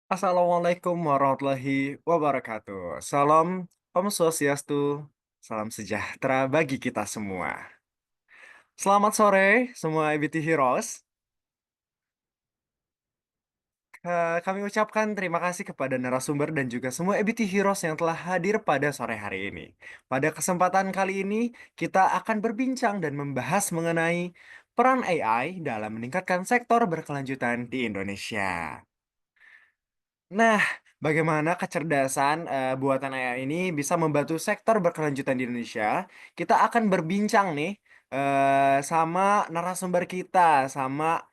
Assalamualaikum warahmatullahi wabarakatuh. Salam Om Swastiastu, salam sejahtera bagi kita semua. Selamat sore semua EBT Heroes. Kami ucapkan terima kasih kepada narasumber dan juga semua EBT Heroes yang telah hadir pada sore hari ini. Pada kesempatan kali ini, kita akan berbincang dan membahas mengenai peran AI dalam meningkatkan sektor berkelanjutan di Indonesia. Nah, bagaimana kecerdasan buatan AI ini bisa membantu sektor berkelanjutan di Indonesia? Kita akan berbincang nih sama narasumber kita, sama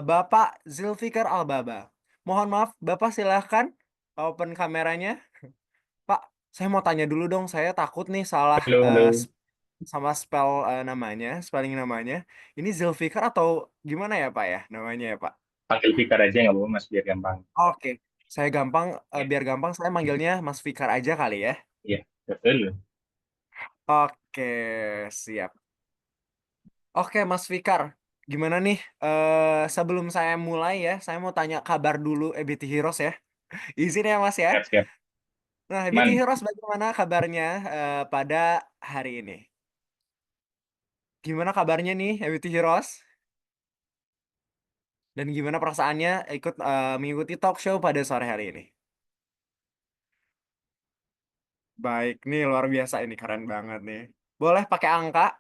Bapak Zulfikar Albaba. Mohon maaf, Bapak silahkan open kameranya. Pak, saya mau tanya dulu dong, saya takut nih salah Halo, halo. sama spell namanya, spelling namanya. Ini Zulfikar atau gimana ya Pak ya namanya ya Pak? Panggil Fikar aja nggak apa-apa, Mas, biar gampang. Oke, saya gampang, Ya, biar gampang saya manggilnya Mas Fikar aja kali ya. iya, betul. Oke, siap. Oke, Mas Fikar, gimana nih? Sebelum saya mulai ya, saya mau tanya kabar dulu EBT Heroes ya. Izin ya Mas ya. Siap, siap. Nah, EBT Man, Heroes bagaimana kabarnya pada hari ini? Gimana kabarnya nih EBT Heroes? Dan gimana perasaannya ikut mengikuti talk show pada sore hari ini? Baik, nih luar biasa ini keren banget nih. Boleh pakai angka?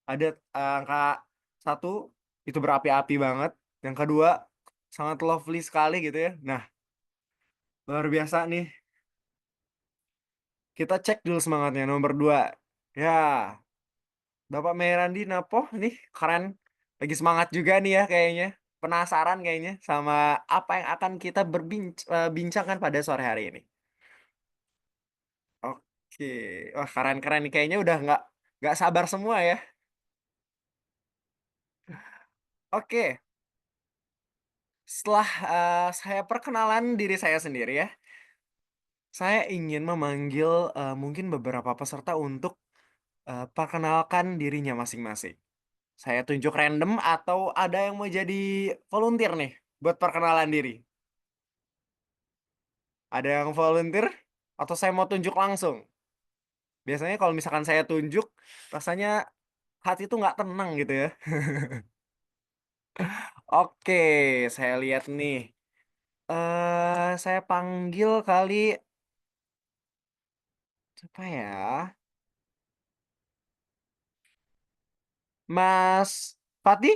Ada angka satu itu berapi-api banget. Yang kedua sangat lovely sekali gitu ya. Nah, luar biasa nih. Kita cek dulu semangatnya. Nomor dua. Ya, Bapak Meirandi Napo nih keren. Lagi semangat juga nih ya kayaknya. Penasaran kayaknya sama apa yang akan kita berbincangkan pada sore hari ini. Oke, wah keren-keren nih kayaknya udah nggak sabar semua ya. Oke, setelah saya perkenalan diri saya sendiri ya, saya ingin memanggil mungkin beberapa peserta untuk perkenalkan dirinya masing-masing. Saya tunjuk random atau ada yang mau jadi volunteer nih buat perkenalan diri. Ada yang volunteer atau saya mau tunjuk langsung? Biasanya kalau misalkan saya tunjuk, rasanya hati tuh nggak tenang gitu ya. Oke, saya lihat nih. Saya panggil kali siapa ya? Mas Fatih?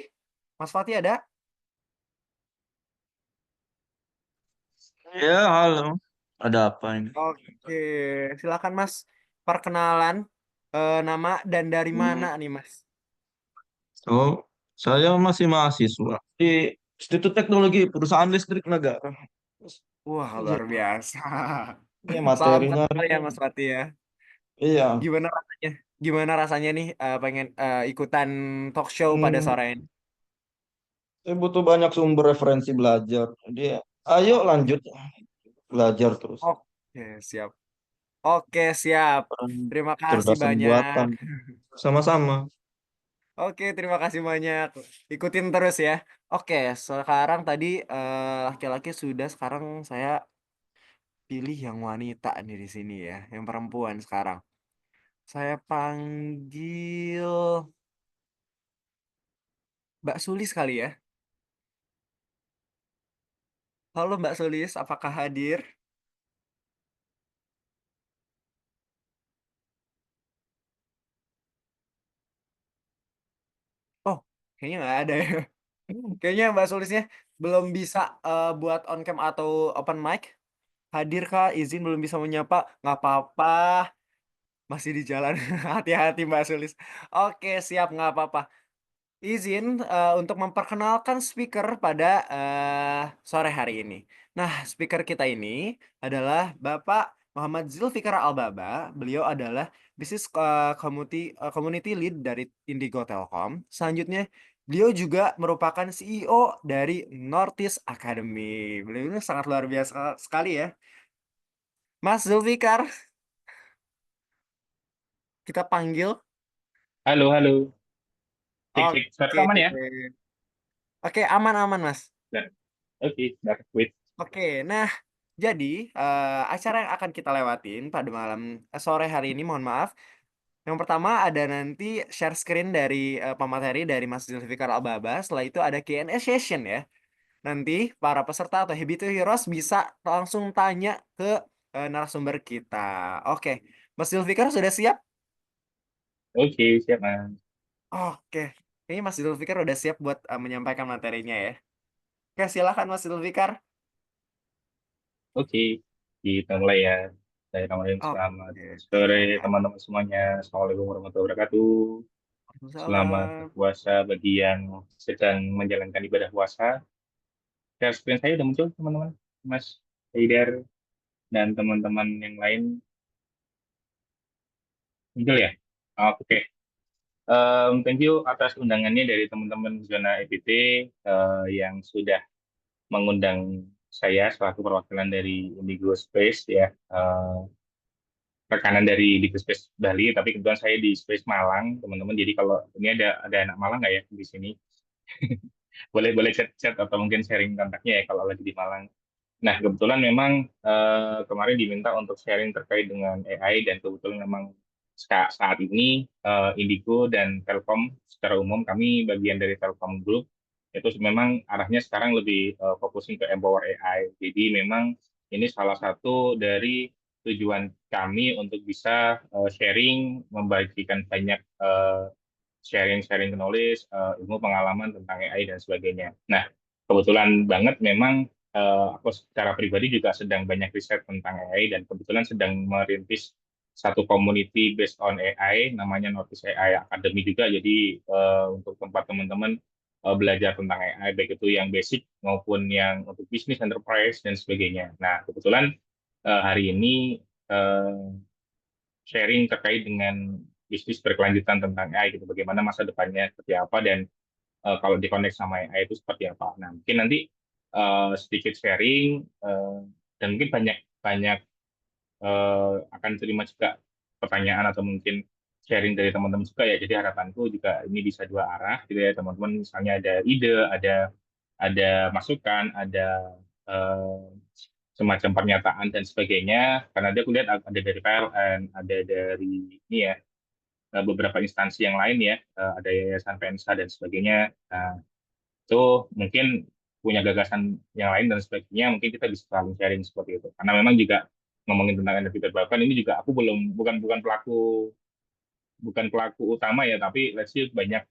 Mas Fatih ada? Ya, halo. Ada apa ini? Oke, silakan Mas. Perkenalan nama dan dari mana Hmm. nih Mas? Oh, saya masih mahasiswa di Institut Teknologi Perusahaan Listrik Negara. Wah, Iya, luar biasa. iya Salam materinya kenal hari ya ini. Mas Fatih ya. Iya, Gimana rasanya? Gimana rasanya nih pengen ikutan talk show pada hmm, sore ini? saya butuh banyak sumber referensi belajar. Jadi, ayo Oh, lanjut belajar terus. oke, siap. Oke, siap. Terima kasih Cerdasan banyak. buatan. Sama-sama. Oke, terima kasih banyak. Ikutin terus ya. Oke, sekarang tadi laki-laki sudah, sekarang saya pilih yang wanita nih di sini ya, yang perempuan sekarang. Saya panggil Mbak Sulis kali ya. Halo Mbak Sulis, apakah hadir? Oh, kayaknya nggak ada ya. Kayaknya Mbak Sulisnya belum bisa buat on cam atau open mic. Hadir Kak, izin belum bisa menyapa. Nggak apa-apa, masih di jalan. Hati-hati Mbak Sulis. Oke, siap, nggak apa-apa. Izin untuk memperkenalkan speaker pada sore hari ini. Nah, speaker kita ini adalah Bapak Muhammad Zulfikar Albaba. Beliau adalah Business Community Lead dari Indigo Telkom. Selanjutnya, beliau juga merupakan CEO dari Northeast Academy. Beliau ini sangat luar biasa sekali ya. Mas Zulfikar, kita panggil. Halo, halo. Cek, cek. Suara Oke. aman ya? Oke, aman-aman, Mas. Nah, oke, udah, wait. Oke, nah jadi acara yang akan kita lewatin pada sore hari ini, mohon maaf. Yang pertama ada nanti share screen dari pemateri dari Mas Zulfikar Al-Baba. Setelah itu ada Q&A session ya. Nanti para peserta atau Happy to Heroes bisa langsung tanya ke narasumber kita. Oke, Mas Zulfikar sudah siap? Oke, siap Mas. Oke, ini Mas Zulfikar udah siap buat menyampaikan materinya ya. Oke, silakan Mas Zulfikar. Oke, kita mulai ya. Saya kemarin selamat Oke, sore silakan. teman-teman semuanya. Assalamualaikum warahmatullahi wabarakatuh. Selamat Waalaikumsalam. berpuasa bagi yang sedang menjalankan ibadah puasa. Share screen saya udah muncul teman-teman, Mas Haidar dan teman-teman yang lain muncul ya? Oke. Thank you atas undangannya dari teman-teman zona EPT yang sudah mengundang saya selaku perwakilan dari Indigo Space ya. Rekanan dari Indigo Space Bali, tapi kebetulan saya di Space Malang, teman-teman. Jadi kalau ini ada anak Malang nggak ya di sini? Boleh boleh chat-chat atau mungkin sharing kontaknya ya kalau lagi di Malang. Nah, kebetulan memang kemarin diminta untuk sharing terkait dengan AI dan kebetulan memang saat ini Indigo dan Telkom secara umum kami bagian dari Telkom Group itu memang arahnya sekarang lebih fokusin ke empower AI. Jadi memang ini salah satu dari tujuan kami untuk bisa sharing, membagikan banyak sharing-sharing knowledge, ilmu pengalaman tentang AI dan sebagainya. Nah, kebetulan banget memang aku secara pribadi juga sedang banyak riset tentang AI dan kebetulan sedang merintis satu community based on AI namanya Notice AI Academy juga. Jadi untuk tempat teman-teman belajar tentang AI baik itu yang basic maupun yang untuk bisnis enterprise dan sebagainya. Nah, kebetulan hari ini sharing terkait dengan bisnis berkelanjutan tentang AI gitu, bagaimana masa depannya seperti apa dan kalau dikonek sama AI itu seperti apa. Nah, mungkin nanti sedikit sharing dan mungkin banyak banyak akan terima juga pertanyaan atau mungkin sharing dari teman-teman juga ya. Jadi harapanku juga ini bisa dua arah gitu ya teman-teman. Misalnya ada ide, ada masukan, ada eh, semacam pernyataan dan sebagainya. Karena dia aku lihat ada dari PLN, ada dari ini ya beberapa instansi yang lain ya, ada Yayasan Pensa dan sebagainya. Nah, itu mungkin punya gagasan yang lain dan sebagainya, mungkin kita bisa saling sharing seperti itu. Karena memang juga ngomongin tentang energi terbarukan ini juga aku belum bukan pelaku utama ya, tapi let's see banyak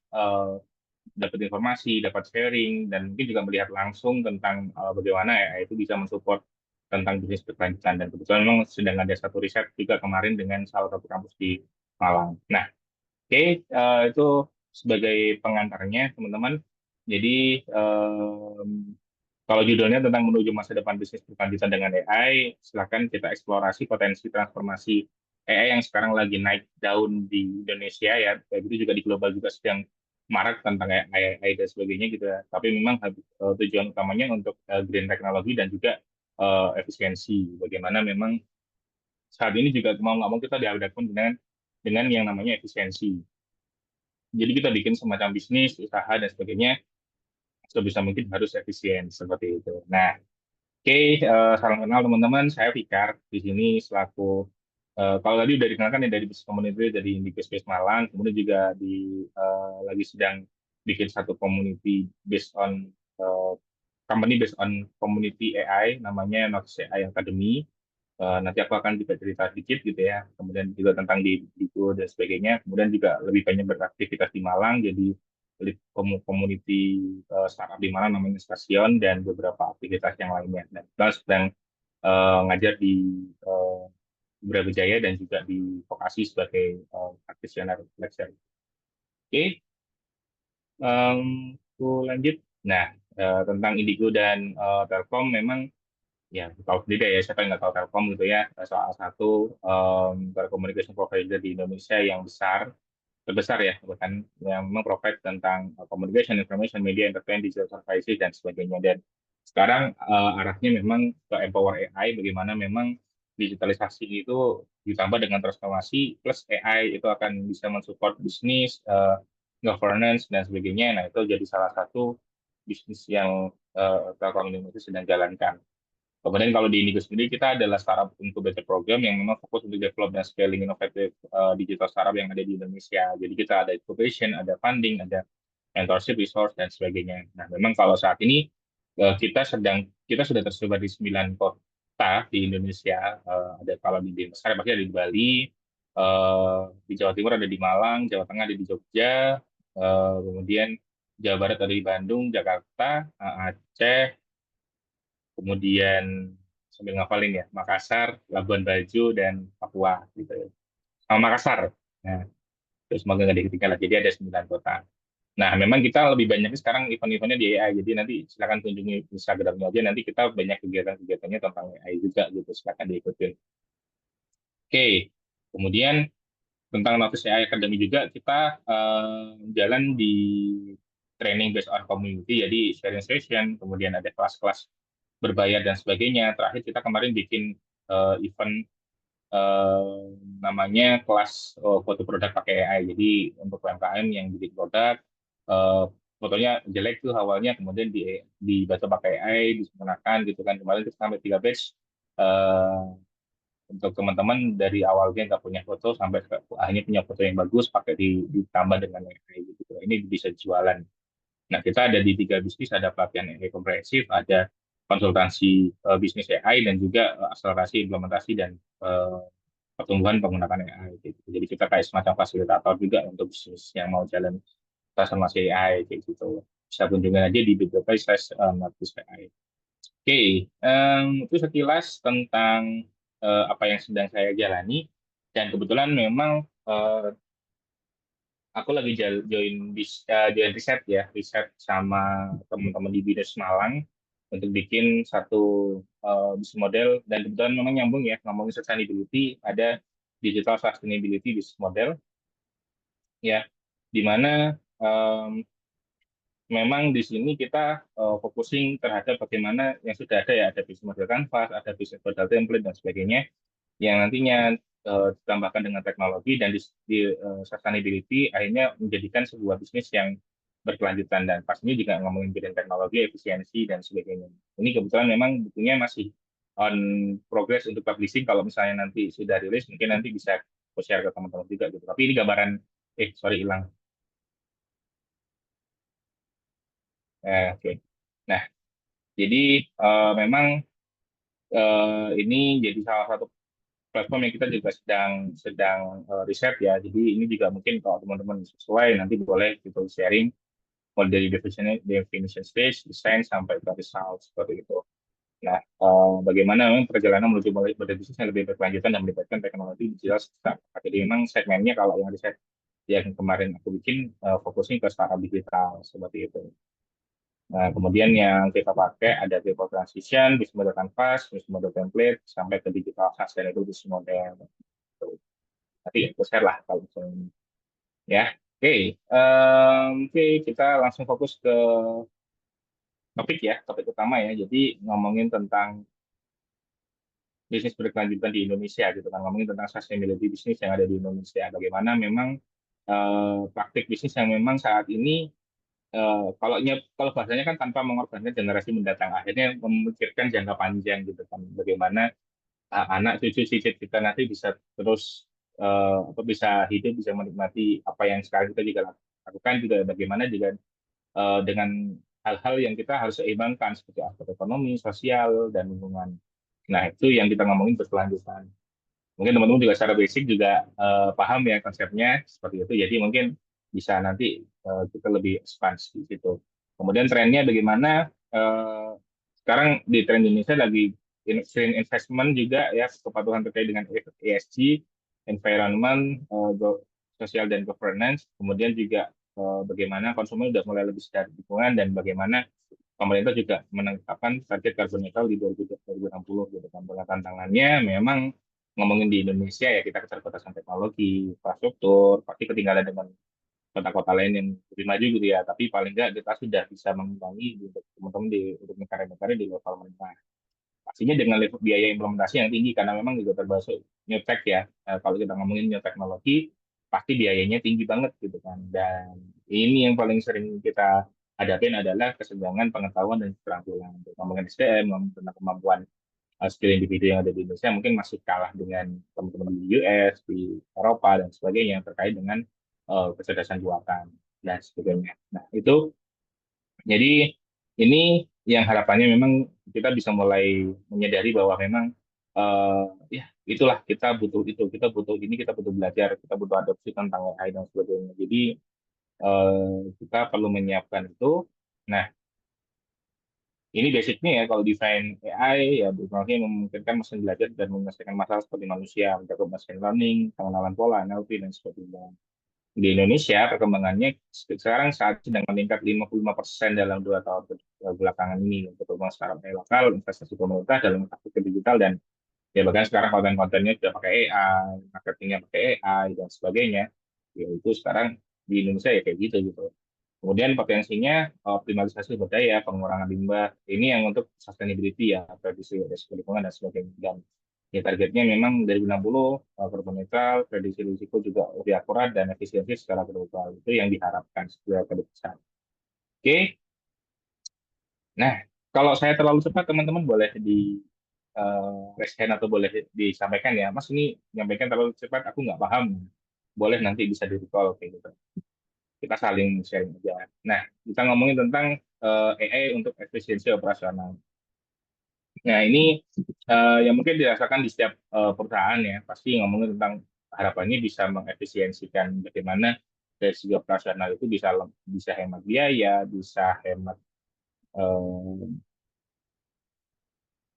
dapat informasi, dapat sharing, dan mungkin juga melihat langsung tentang bagaimana ya itu bisa mensupport tentang bisnis berkelanjutan. Dan kebetulan memang sedang ada satu riset juga kemarin dengan salah satu kampus di Malang. Nah, oke, itu sebagai pengantarnya, teman-teman. Jadi, kalau judulnya tentang menuju masa depan bisnis berkelanjutan dengan AI, silakan kita eksplorasi potensi transformasi AI yang sekarang lagi naik daun di Indonesia ya. Kayak gitu juga di global juga sedang marak tentang AI dan sebagainya gitu ya. Tapi memang tujuan utamanya untuk green technology dan juga efisiensi. Bagaimana memang saat ini juga mau nggak mau kita dihadapkan dengan yang namanya efisiensi. Jadi kita bikin semacam bisnis, usaha dan sebagainya sebisa mungkin harus efisien seperti itu. Nah, oke, salam kenal teman-teman. Saya Fikar di sini selaku kalau tadi udah dikenalkan ya dari bisnis community dari Indigo Space Malang, kemudian juga lagi sedang bikin satu community based on company based on community AI namanya Notice AI Academy. Nanti aku akan juga cerita sedikit gitu ya, kemudian juga tentang di Bigo dan sebagainya, kemudian juga lebih banyak beraktivitas di Malang, jadi community startup di Malang namanya Stasiun dan beberapa aktivitas yang lainnya. Dan kita sedang ngajar di uh, Brawijaya dan juga di Vokasi sebagai practitioner lecturer. Oke, aku lanjut. Nah, tentang Indigo dan Telkom memang ya tahu sendiri ya siapa yang nggak tahu Telkom gitu ya salah satu telecommunication provider di Indonesia yang terbesar ya bahkan yang memang provide tentang communication, information, media, entertainment, digital services dan sebagainya dan sekarang arahnya memang ke empower AI bagaimana memang digitalisasi itu ditambah dengan transformasi plus AI itu akan bisa mensupport bisnis, governance dan sebagainya. Nah itu jadi salah satu bisnis yang Telkom Indonesia sedang jalankan. Kemudian kalau di Indigo sendiri kita adalah startup incubator program yang memang fokus untuk develop dan scaling inovatif digital startup yang ada di Indonesia. Jadi kita ada incubation, ada funding, ada mentorship, resource dan sebagainya. Nah, memang kalau saat ini kita sudah tersebar di 9 kota di Indonesia. Ada kalau di Denpasar pasti ada di Bali, di Jawa Timur ada di Malang, Jawa Tengah ada di Jogja, kemudian Jawa Barat ada di Bandung, Jakarta, Aceh, kemudian sambil ngafalin ya, Makassar, Labuan Bajo, dan Papua gitu ya. Sama Makassar. Nah, terus semoga nggak ketinggalan. Jadi ada 9 kota. Nah, memang kita lebih banyak sekarang event-eventnya di AI. Jadi nanti silakan kunjungi Instagramnya aja. Nanti kita banyak kegiatan-kegiatannya tentang AI juga gitu. Silakan diikutin. Oke. Kemudian tentang Notice AI Academy juga kita jalan di training based on community. Jadi sharing session, kemudian ada kelas-kelas berbayar dan sebagainya. Terakhir kita kemarin bikin event eh, namanya kelas foto produk pakai AI. Jadi untuk UMKM yang bikin produk, eh, fotonya jelek tuh awalnya, kemudian dibaca pakai AI, disempurnakan gitu kan. Kemarin kita sampai 3 batch untuk teman-teman dari awalnya nggak punya foto sampai akhirnya punya foto yang bagus pakai ditambah dengan AI gitu. Ini bisa jualan. Nah, kita ada di 3 bisnis, ada pelatihan AI komprehensif, ada konsultansi bisnis AI, dan juga akselerasi implementasi dan eh, pertumbuhan penggunaan AI. Gitu. Jadi kita kayak semacam fasilitator juga untuk bisnis yang mau jalan transformasi AI kayak gitu. Bisa kunjungi aja di www.markus.ai. Oke, itu sekilas tentang apa yang sedang saya jalani. Dan kebetulan memang aku lagi join riset ya, riset sama teman-teman di BINUS Malang untuk bikin satu bisnis model, dan kebetulan memang nyambung ya, ngomongin sustainability, ada digital sustainability business model ya, di mana memang di sini kita focusing terhadap bagaimana yang sudah ada ya, ada bisnis model canvas, ada bisnis model template dan sebagainya, yang nantinya ditambahkan dengan teknologi dan sustainability akhirnya menjadikan sebuah bisnis yang berkelanjutan, dan pastinya juga ngomongin bidang teknologi, efisiensi dan sebagainya. Ini kebetulan memang bukunya masih on progress untuk publishing. Kalau misalnya nanti sudah rilis, mungkin nanti bisa aku share ke teman-teman juga gitu. Tapi ini gambaran, sorry hilang. Oke. Nah, jadi memang ini jadi salah satu platform yang kita juga sedang sedang riset ya. Jadi ini juga mungkin kalau teman-teman sesuai nanti boleh kita sharing mulai dari definition stage, desain sampai ke result seperti itu. Nah, bagaimana memang perjalanan menuju mulai berbisnis yang lebih berkelanjutan dan melibatkan teknologi digital startup. Jadi memang segmennya kalau yang riset yang kemarin aku bikin fokusnya ke startup digital seperti itu. Nah, kemudian yang kita pakai ada people transition, business model canvas, business model template, sampai ke digital sustainable business model. Nanti aku share lah kalau misalnya. Ya, oke. Oke, kita langsung fokus ke topik ya, topik utama ya. Jadi ngomongin tentang bisnis berkelanjutan di Indonesia gitu kan, ngomongin tentang sustainability bisnis yang ada di Indonesia. Bagaimana memang praktik bisnis yang memang saat ini kalau bahasanya kan tanpa mengorbankan generasi mendatang, akhirnya memikirkan jangka panjang gitu kan, bagaimana anak cucu cicit kita nanti bisa terus apa bisa hidup, bisa menikmati apa yang sekarang kita juga lakukan, juga bagaimana juga dengan hal-hal yang kita harus seimbangkan seperti aspek ekonomi, sosial, dan lingkungan. Nah, itu yang kita ngomongin berkelanjutan. Mungkin teman-teman juga secara basic juga paham ya konsepnya seperti itu. Jadi mungkin bisa nanti kita lebih ekspansi di situ. Kemudian trennya bagaimana sekarang di tren Indonesia lagi sering investment juga ya, kepatuhan terkait dengan ESG, environment, sosial dan governance. Kemudian juga bagaimana konsumen sudah mulai lebih sadar lingkungan, dan bagaimana pemerintah juga menetapkan target carbon neutral di 2060 gitu kan. Tantangannya memang ngomongin di Indonesia ya, kita keterbatasan teknologi, infrastruktur, pasti ketinggalan dengan kota-kota lain yang lebih maju gitu ya. Tapi paling nggak kita sudah bisa mengimbangi untuk teman-teman untuk negara-negara di level menengah. Pastinya dengan level biaya implementasi yang tinggi karena memang juga termasuk new tech ya. Kalau kita ngomongin new teknologi, pasti biayanya tinggi banget gitu kan. Dan ini yang paling sering kita hadapin adalah kesenjangan pengetahuan dan keterampilan. Untuk ngomongin SDM, ngomongin tentang kemampuan skill individu yang ada di Indonesia mungkin masih kalah dengan teman-teman di US, di Eropa dan sebagainya terkait dengan kecerdasan buatan dan sebagainya. Nah, itu jadi ini yang harapannya memang kita bisa mulai menyadari bahwa memang eh, ya itulah kita butuh ini, kita butuh belajar, kita butuh adopsi tentang AI dan sebagainya. Jadi kita perlu menyiapkan itu. Nah, ini basicnya ya kalau desain AI ya berarti memungkinkan mesin belajar dan menyelesaikan masalah seperti manusia, mencakup machine learning, pengenalan pola, NLP dan sebagainya. Di Indonesia perkembangannya sekarang saat sedang meningkat 55% dalam 2 tahun belakangan ini untuk perkembangan startup lokal, investasi pemerintah dalam infrastruktur digital dan ya bahkan sekarang konten-kontennya sudah pakai AI, marketingnya pakai AI dan sebagainya. Ya itu sekarang di Indonesia ya kayak gitu gitu. Kemudian potensinya optimalisasi sumber daya, pengurangan limbah. Ini yang untuk sustainability ya, prediksi risiko lingkungan dan sebagainya. Dan ya targetnya memang dari 60 carbon netral, prediksi risiko juga lebih akurat dan efisiensi secara global. Itu yang diharapkan secara ke depan. Oke, nah kalau saya terlalu cepat teman-teman boleh di raise hand atau boleh disampaikan ya, Mas ini nyampaikan terlalu cepat, aku nggak paham. Boleh nanti bisa di recall kayak gitu. Kita saling sharing aja. Nah, kita ngomongin tentang AI untuk efisiensi operasional. Nah, ini yang mungkin dirasakan di setiap perusahaan ya, pasti ngomongin tentang harapannya bisa mengefisiensikan bagaimana dari segi operasional itu bisa hemat biaya, bisa hemat eh,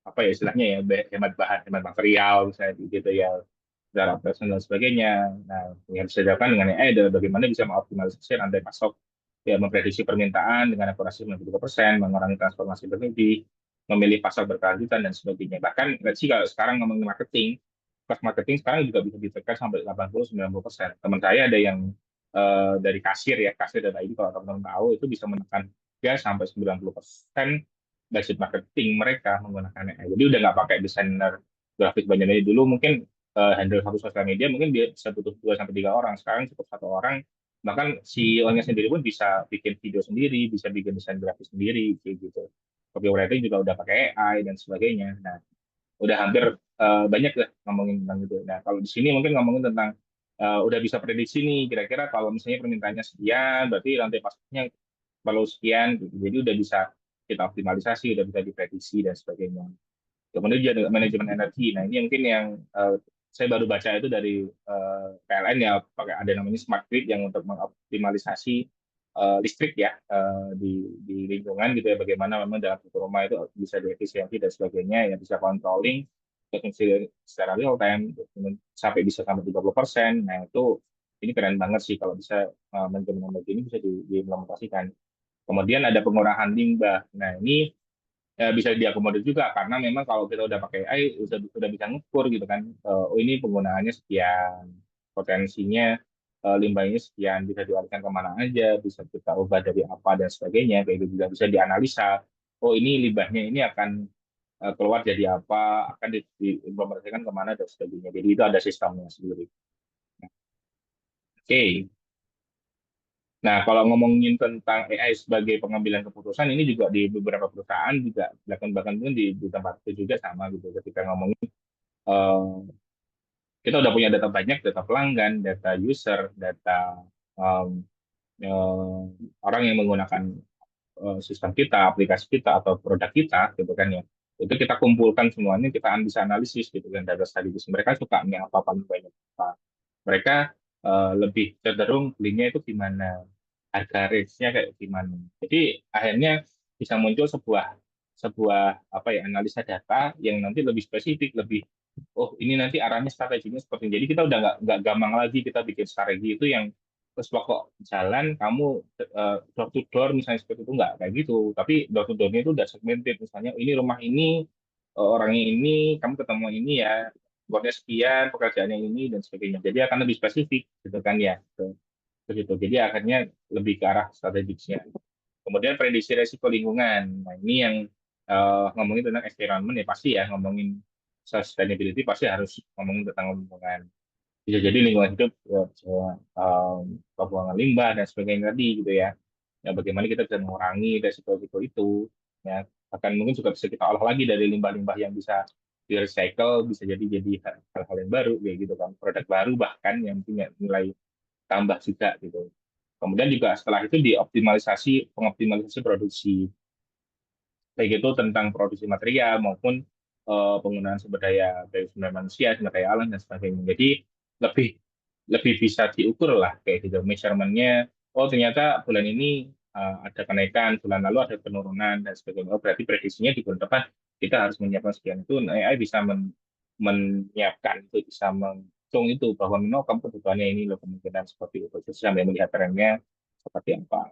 apa ya istilahnya ya, hemat bahan, hemat material, misalnya gitu ya, secara operasional dan sebagainya. Nah, yang bisa dilakukan dengan AI adalah bagaimana bisa mengoptimalisasi rantai pasok, ya memprediksi permintaan dengan akurasi 93%, mengurangi transformasi bermimpi, memilih pasar berkelanjutan dan sebagainya. Bahkan let's see, kalau sekarang ngomongin marketing, cost marketing sekarang juga bisa ditekan sampai 80-90%. Teman saya ada yang dari kasir ya, kasir dan ID kalau teman-teman tahu itu bisa menekan 3-90% budget marketing mereka menggunakan AI. Jadi udah nggak pakai desainer grafis banyak dari dulu mungkin handle satu sosial media mungkin dia bisa butuh 2-3 orang, sekarang cukup 1 orang, bahkan CEO-nya sendiri pun bisa bikin video sendiri, bisa bikin desain grafis sendiri kayak gitu. Copywriting juga udah pakai AI dan sebagainya. Nah, udah hampir banyak lah ngomongin tentang itu. Nah, kalau di sini mungkin ngomongin tentang udah bisa prediksi nih, kira-kira kalau misalnya permintaannya sekian, berarti rantai pasoknya perlu sekian, gitu. Jadi udah bisa kita optimalisasi, udah bisa diprediksi dan sebagainya. Kemudian juga manajemen energi. Nah, ini mungkin yang saya baru baca itu dari PLN ya, pakai ada namanya smart grid yang untuk mengoptimalisasi listrik ya di lingkungan gitu ya, bagaimana memang dalam satu rumah itu bisa diefisiensi dan sebagainya, yang bisa controlling efisiensi secara real time sampai bisa sampai 30%. Nah, itu ini keren banget sih kalau bisa manajemen energi ini bisa diimplementasikan. Kemudian ada pengurangan limbah. Nah, ini bisa diakomodir juga karena memang kalau kita udah pakai AI udah bisa ngukur gitu kan. Oh ini penggunaannya sekian, potensinya limbahnya sekian, bisa dialihkan kemana aja, bisa kita ubah dari apa dan sebagainya, kayak gitu juga bisa dianalisa. Oh ini limbahnya ini akan keluar jadi apa, akan diimplementasikan kemana dan sebagainya. Jadi itu ada sistemnya sendiri. Oke. Nah, kalau ngomongin tentang AI sebagai pengambilan keputusan, ini juga di beberapa perusahaan juga bahkan pun di tempat itu juga sama gitu. Ketika ngomongin eh, kita udah punya data banyak, data pelanggan, data user, data em, eh, orang yang menggunakan sistem kita, aplikasi kita atau produk kita, gitu kan ya. Itu kita kumpulkan semuanya, kita bisa analisis gitu kan data studies. Mereka suka nih apa paling banyak apa. Mereka lebih cenderung belinya itu gimana, harga range-nya kayak gimana. Jadi akhirnya bisa muncul sebuah sebuah apa ya analisa data yang nanti lebih spesifik, lebih oh ini nanti arahnya strateginya seperti ini. Jadi kita udah nggak gampang lagi kita bikin strategi itu yang terus pokok jalan kamu door to door misalnya seperti itu nggak kayak gitu. Tapi door to door-nya itu udah segmented, misalnya ini rumah ini orangnya ini, kamu ketemu ini ya, buatnya sekian, pekerjaannya ini dan sebagainya. Jadi akan lebih spesifik gitu kan ya. Begitu. Jadi akhirnya lebih ke arah strategisnya. Kemudian prediksi resiko lingkungan. Nah, ini yang ngomongin tentang environment ya pasti ya, ngomongin sustainability pasti harus ngomongin tentang lingkungan. Bisa jadi lingkungan hidup, pembuangan limbah dan sebagainya tadi gitu ya. Ya bagaimana kita bisa mengurangi resiko-resiko itu. Ya, bahkan mungkin juga bisa kita olah lagi dari limbah-limbah yang bisa di recycle, bisa jadi hal-hal yang baru kayak gitu kan, produk baru bahkan yang punya nilai tambah juga gitu. Kemudian juga setelah itu pengoptimalisasi produksi, baik itu tentang produksi material maupun penggunaan sumber daya manusia, sumber daya alam dan sebagainya. Jadi lebih lebih bisa diukur lah kayak gitu measurement-nya. Oh ternyata bulan ini ada kenaikan, bulan lalu ada penurunan dan sebagainya. Oh, berarti prediksinya di bulan depan kita harus menyiapkan sekian itu. Nah, AI bisa menyiapkan itu, bisa menghitung itu bahwa memang kamu kebutuhannya ini loh kemungkinan seperti itu. Terus sampai melihat trennya seperti apa.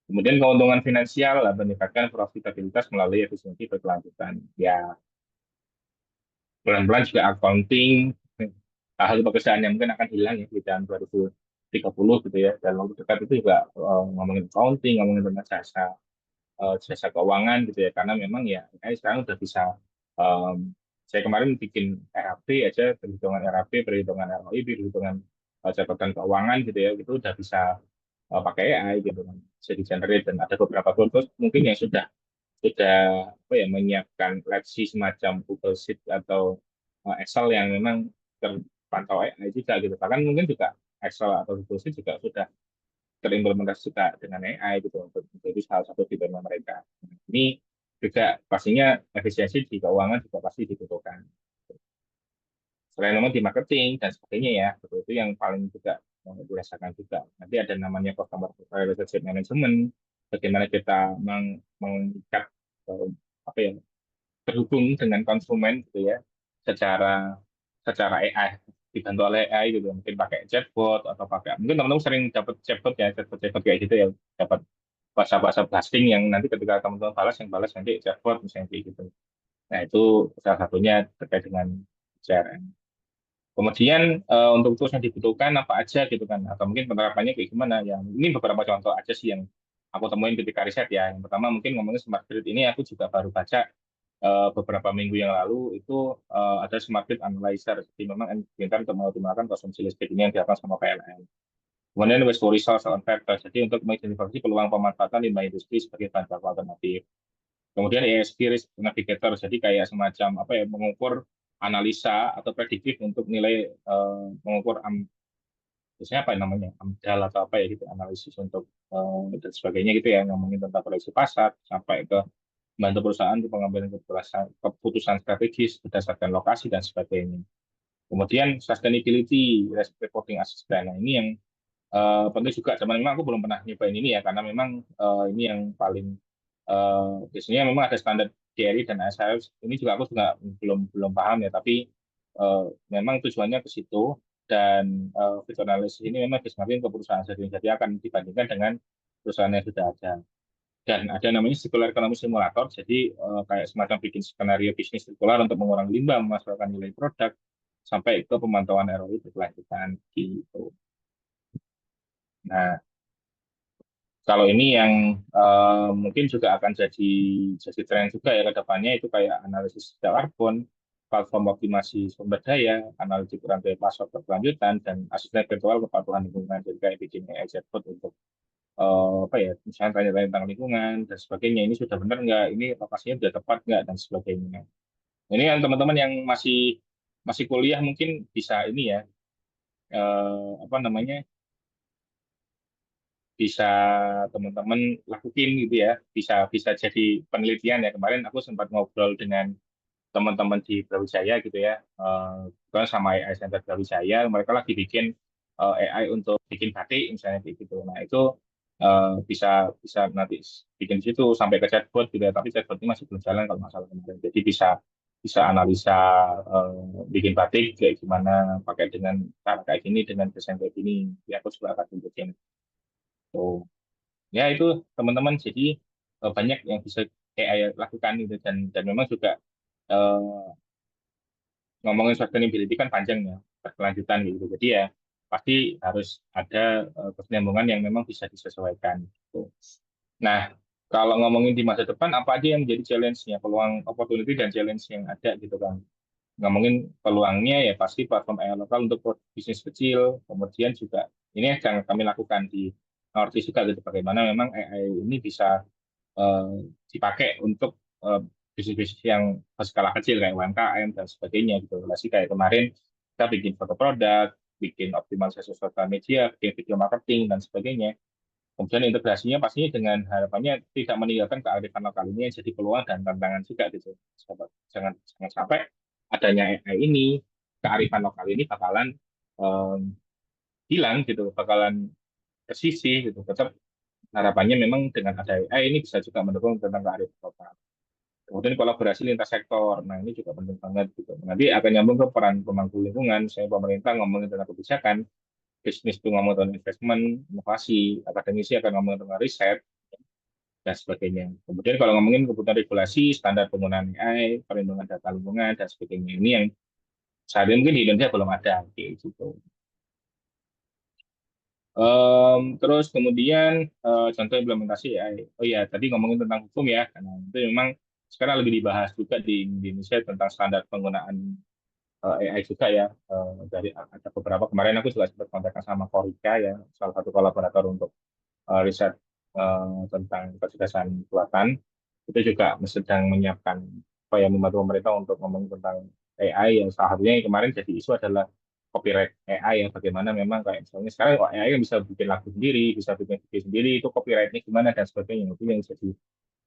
Kemudian keuntungan finansial lah, meningkatkan profitabilitas melalui efisiensi berkelanjutan. Ya, pelan-pelan juga accounting, hal pekerjaan yang mungkin akan hilang ya di tahun 2030 gitu ya. Dan waktu dekat itu juga ngomongin accounting, ngomongin tentang jasa keuangan gitu ya. Karena memang ya sekarang udah bisa, um, saya kemarin bikin RAP aja, perhitungan RAP, perhitungan ROI, perhitungan catatan keuangan gitu ya, itu udah bisa pakai AI gitu kan, bisa di-generate dan ada beberapa tools mungkin yang sudah apa ya menyiapkan leksi semacam Google Sheet atau Excel yang memang terpantau AI juga gitu. Bahkan mungkin juga Excel atau Google Sheet juga sudah terimplementasi juga dengan AI gitu untuk menjadi salah satu fitur mereka. Ini juga pastinya efisiensi di keuangan juga pasti dibutuhkan. Selain memang di marketing dan sebagainya ya, itu yang paling juga dirasakan juga. Nanti ada namanya customer relationship management, bagaimana kita mengikat apa ya terhubung dengan konsumen gitu ya secara secara AI, dibantu oleh AI gitu, mungkin pakai chatbot atau pakai mungkin teman-teman sering dapat chatbot ya, chatbot kayak gitu ya, dapat bahasa-bahasa blasting yang nanti ketika teman-teman balas yang balas nanti chatbot misalnya kayak gitu. Nah itu salah satunya terkait dengan CRM. Kemudian untuk tools yang dibutuhkan apa aja gitu kan, atau mungkin penerapannya kayak gimana ya. Ini beberapa contoh aja sih yang aku temuin ketika riset ya. Yang pertama mungkin ngomongin smart grid ini aku juga baru baca beberapa minggu yang lalu itu ada smart grid analyzer. Jadi memang pintar untuk mengoptimalkan konsumsi listrik ini yang dilakukan sama PLN. Kemudian waste to resource on factor. Jadi untuk mengidentifikasi peluang pemanfaatan limbah industri sebagai bahan baku alternatif. Kemudian ESG Risk Navigator, jadi kayak semacam apa ya mengukur analisa atau prediktif untuk nilai mengukur biasanya apa yang namanya AMDAL atau apa ya gitu analisis untuk dan sebagainya gitu ya ngomongin tentang proyeksi pasar sampai ke membantu perusahaan untuk pengambilan keputusan strategis berdasarkan lokasi dan sebagainya. Kemudian sustainability reporting assistant. Nah, ini yang penting juga. Cuman memang aku belum pernah nyobain ini ya karena memang ini yang paling biasanya memang ada standar GRI dan ASHRS. Ini juga aku juga belum belum paham ya, tapi memang tujuannya ke situ dan fitur analisis ini memang disemakin ke perusahaan sendiri. Jadi akan dibandingkan dengan perusahaan yang sudah ada. Dan ada namanya circular economy simulator, jadi kayak semacam bikin skenario bisnis sirkular untuk mengurangi limbah, memasukkan nilai produk, sampai ke pemantauan ROI berkelanjutan gitu. Nah, kalau ini yang mungkin juga akan jadi tren juga ya ke depannya itu kayak analisis jejak karbon, platform optimasi sumber daya, analitik rantai pasok berkelanjutan, dan asisten virtual kepatuhan lingkungan. Jadi kayak bikin AI chatbot untuk apa ya, misalnya tanya-tanya tentang lingkungan dan sebagainya. Ini sudah benar nggak? Ini lokasinya sudah tepat nggak? Dan sebagainya. Ini yang teman-teman yang masih masih kuliah mungkin bisa ini ya, apa namanya, bisa teman-teman lakuin gitu ya, bisa bisa jadi penelitian ya. Kemarin aku sempat ngobrol dengan teman-teman di Brawijaya gitu ya, bukan sama AI Center Brawijaya, mereka lagi bikin AI untuk bikin batik misalnya kayak gitu. Nah itu bisa bisa nanti bikin di situ sampai ke chatbot gitu ya, tapi chatbot ini masih belum jalan kalau masalah kemarin. Jadi bisa bisa analisa bikin batik kayak gimana, pakai dengan cara kayak gini, dengan desain kayak gini. Ya aku juga akan tunjukin. Tuh. Ya itu teman-teman jadi banyak yang bisa AI lakukan gitu dan memang juga eh, ngomongin sustainability kan panjang ya berkelanjutan gitu jadi ya pasti harus ada kesinambungan yang memang bisa disesuaikan gitu. Nah kalau ngomongin di masa depan apa aja yang menjadi challenge-nya, peluang, opportunity dan challenge yang ada gitu kan. Ngomongin peluangnya ya pasti platform AI lokal untuk bisnis kecil, kemudian juga ini yang kami lakukan di Northeast juga gitu bagaimana memang AI ini bisa eh, dipakai untuk bisnis-bisnis yang berskala kecil kayak UMKM dan sebagainya gitu. Masih kayak kemarin kita bikin foto produk, bikin optimalisasi sosial media, bikin video marketing dan sebagainya. Kemudian integrasinya pastinya dengan harapannya tidak meninggalkan kearifan lokal ini yang jadi peluang dan tantangan juga gitu. Jangan jangan sampai adanya AI ini, kearifan lokal ini bakalan em, hilang gitu, bakalan tersisih gitu. Tetap harapannya memang dengan ada AI ini bisa juga mendukung tentang kearifan lokal. Kemudian kolaborasi lintas sektor, nah ini juga penting banget gitu. Nanti akan nyambung ke peran pemangku lingkungan, saya pemerintah ngomongin tentang kebijakan, bisnis itu ngomong tentang investment, inovasi, akademisi akan ngomong tentang riset, dan sebagainya. Kemudian kalau ngomongin kebutuhan regulasi, standar penggunaan AI, perlindungan data lingkungan, dan sebagainya. Ini yang saat ini mungkin di Indonesia belum ada, kayak gitu. Terus kemudian contoh implementasi AI. Oh ya, tadi ngomongin tentang hukum ya, karena itu memang sekarang lebih dibahas juga di Indonesia tentang standar penggunaan AI juga ya. Dari ada beberapa kemarin aku juga sempat kontak sama Korika ya, salah satu kolaborator untuk riset tentang kecerdasan buatan. Itu juga sedang menyiapkan apa yang membantu pemerintah untuk ngomong tentang AI yang salah satunya yang kemarin jadi isu adalah copyright AI ya, bagaimana memang kayak misalnya sekarang kok AI yang bisa bikin lagu sendiri, bisa bikin video sendiri, itu copyrightnya gimana dan sebagainya, itu yang jadi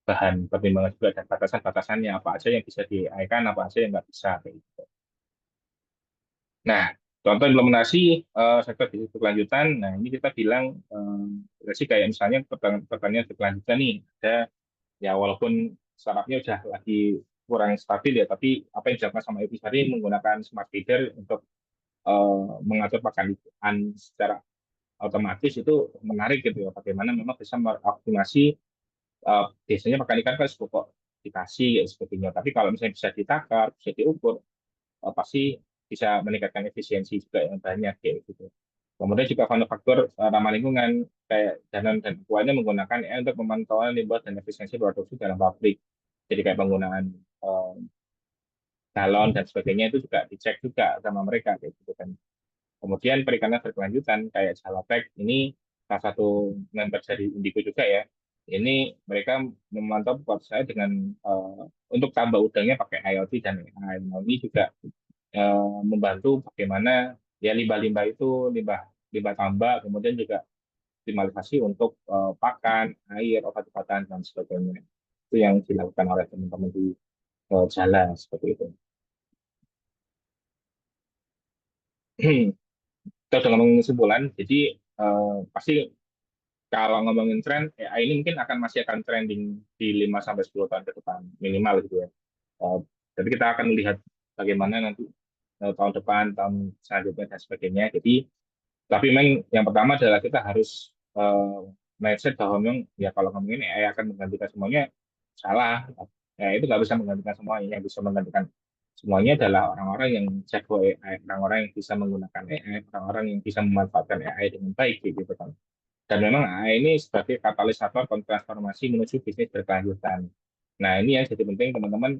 bahan pertimbangan juga dan batasan-batasannya apa aja yang bisa di AI kan, apa aja yang nggak bisa kayak gitu. Nah, contoh implementasi sektor bisnis berkelanjutan. Nah, ini kita bilang sih kayak misalnya pertanian berkelanjutan nih, ada ya walaupun startupnya udah lagi kurang stabil ya, tapi apa yang dilakukan sama itu tadi menggunakan smart feeder untuk mengatur pakan ikan secara otomatis itu menarik gitu ya. Bagaimana memang bisa mengoptimasi biasanya pakan ikan kan pokok dikasih ya sebagainya. Tapi kalau misalnya bisa ditakar, bisa diukur, pasti bisa meningkatkan efisiensi juga yang banyak kayak gitu. Kemudian juga manufaktur ramah lingkungan kayak Danone dan Aqua menggunakan AI untuk pemantauan limbah dan efisiensi produksi dalam pabrik. Jadi kayak penggunaan galon dan sebagainya itu juga dicek juga sama mereka kayak gitu kan. Kemudian perikanan berkelanjutan kayak Jalatek ini salah satu member dari Indigo juga ya. Ini mereka memantau pot saya dengan untuk tambah udangnya pakai IoT dan AI. Nah, ini juga membantu bagaimana ya limbah-limbah itu limbah limbah tambak kemudian juga optimalisasi untuk pakan, air, obat-obatan dan sebagainya. Itu yang dilakukan oleh teman-teman di Jala seperti itu. Kita udah ngomongin kesimpulan, jadi pasti kalau ngomongin tren, AI ini mungkin masih akan trending di 5 sampai 10 tahun ke depan minimal gitu ya. Eh, Jadi kita akan melihat bagaimana nanti tahun depan, tahun selanjutnya dan sebagainya. Jadi tapi memang yang pertama adalah kita harus mindset bahwa memang ya kalau ngomongin AI akan menggantikan semuanya salah. Ya itu nggak bisa menggantikan semuanya. Yang bisa menggantikan semuanya adalah orang-orang yang jago AI, orang-orang yang bisa menggunakan AI, orang-orang yang bisa memanfaatkan AI dengan baik gitu kan. Dan memang AI ini sebagai katalisator transformasi menuju bisnis berkelanjutan. Nah ini yang jadi penting teman-teman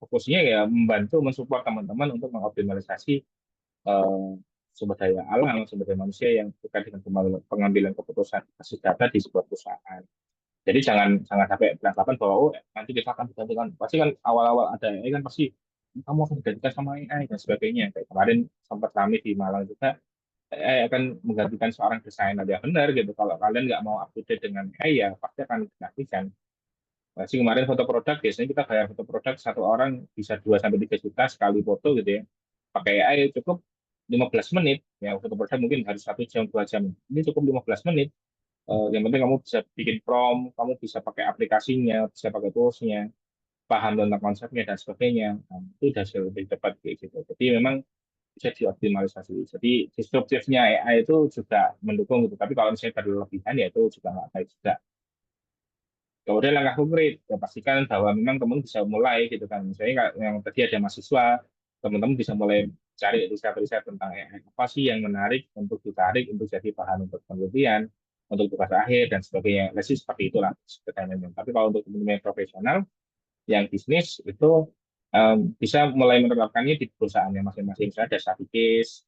fokusnya ya membantu mensupport teman-teman untuk mengoptimalisasi eh, sumber daya alam, sumber daya manusia yang terkait dengan pengambilan keputusan basis data di sebuah perusahaan. Jadi jangan jangan sampai beranggapan bahwa oh nanti kita akan digantikan. Pasti kan awal-awal ada AI kan pasti kamu akan digantikan sama AI dan sebagainya. Kayak kemarin sempat kami di Malang juga AI akan menggantikan seorang desainer ya benar gitu. Kalau kalian nggak mau up to date dengan AI ya pasti akan digantikan. Masih kemarin foto produk biasanya kita bayar foto produk satu orang bisa 2 sampai 3 juta sekali foto gitu ya. Pakai AI cukup 15 menit ya foto produk mungkin harus 1 jam 2 jam. Ini cukup 15 menit. Yang penting kamu bisa bikin prompt, kamu bisa pakai aplikasinya, bisa pakai toolsnya, paham tentang konsepnya dan sebagainya. Nah, itu sudah lebih cepat kayak gitu. Jadi memang bisa dioptimalisasi. Jadi disruptifnya AI itu juga mendukung gitu. Tapi kalau misalnya berlebihan ya itu juga nggak baik juga. Kemudian langkah konkret, ya pastikan bahwa memang teman bisa mulai gitu kan. Misalnya yang tadi ada mahasiswa, teman-teman bisa mulai cari riset-riset tentang AI. Apa sih yang menarik untuk ditarik untuk jadi bahan untuk penelitian, untuk tugas akhir dan sebagainya. Lesih seperti itulah sederhananya. Tapi kalau untuk teman-teman yang profesional, yang bisnis itu bisa mulai menerapkannya di perusahaannya masing-masing. Misalnya ada study case,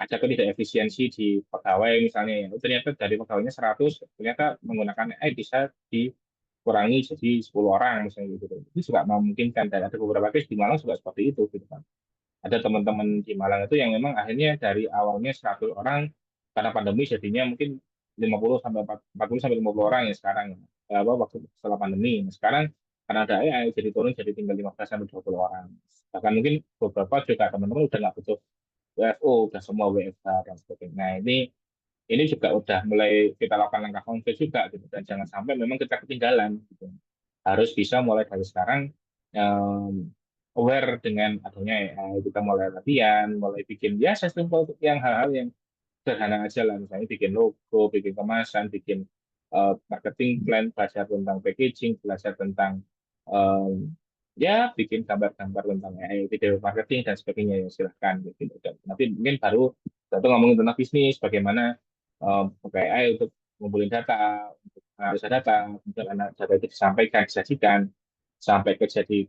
ada tidak efisiensi di pegawai misalnya ya. Oh, ternyata dari pegawainya 100, ternyata menggunakan AI bisa kurangi jadi 10 orang misalnya gitu. Itu juga memungkinkan dan ada beberapa case di Malang juga seperti itu gitu kan. Ada teman-teman di Malang itu yang memang akhirnya dari awalnya 100 orang karena pandemi jadinya mungkin 50 sampai 40 sampai 50 orang ya sekarang apa waktu setelah pandemi. Nah, sekarang karena ada AI jadi turun jadi tinggal 15 sampai 20 orang. Bahkan mungkin beberapa juga teman-teman udah nggak butuh WFO, udah semua WFH dan sebagainya. Nah, ini juga udah mulai kita lakukan langkah konkret juga gitu dan jangan sampai memang kita ketinggalan gitu. Harus bisa mulai dari sekarang aware dengan adanya AI, kita mulai latihan, mulai bikin ya sesimpel yang hal-hal yang sederhana aja lah, misalnya bikin logo, bikin kemasan, bikin marketing plan, belajar tentang packaging, belajar tentang ya bikin gambar-gambar tentang AI, video marketing dan sebagainya ya silahkan gitu. Dan nanti mungkin baru satu ngomongin tentang bisnis, bagaimana pakai AI untuk ngumpulin data, untuk analisa data, kemudian data itu disampaikan, disajikan, sampai ke jadi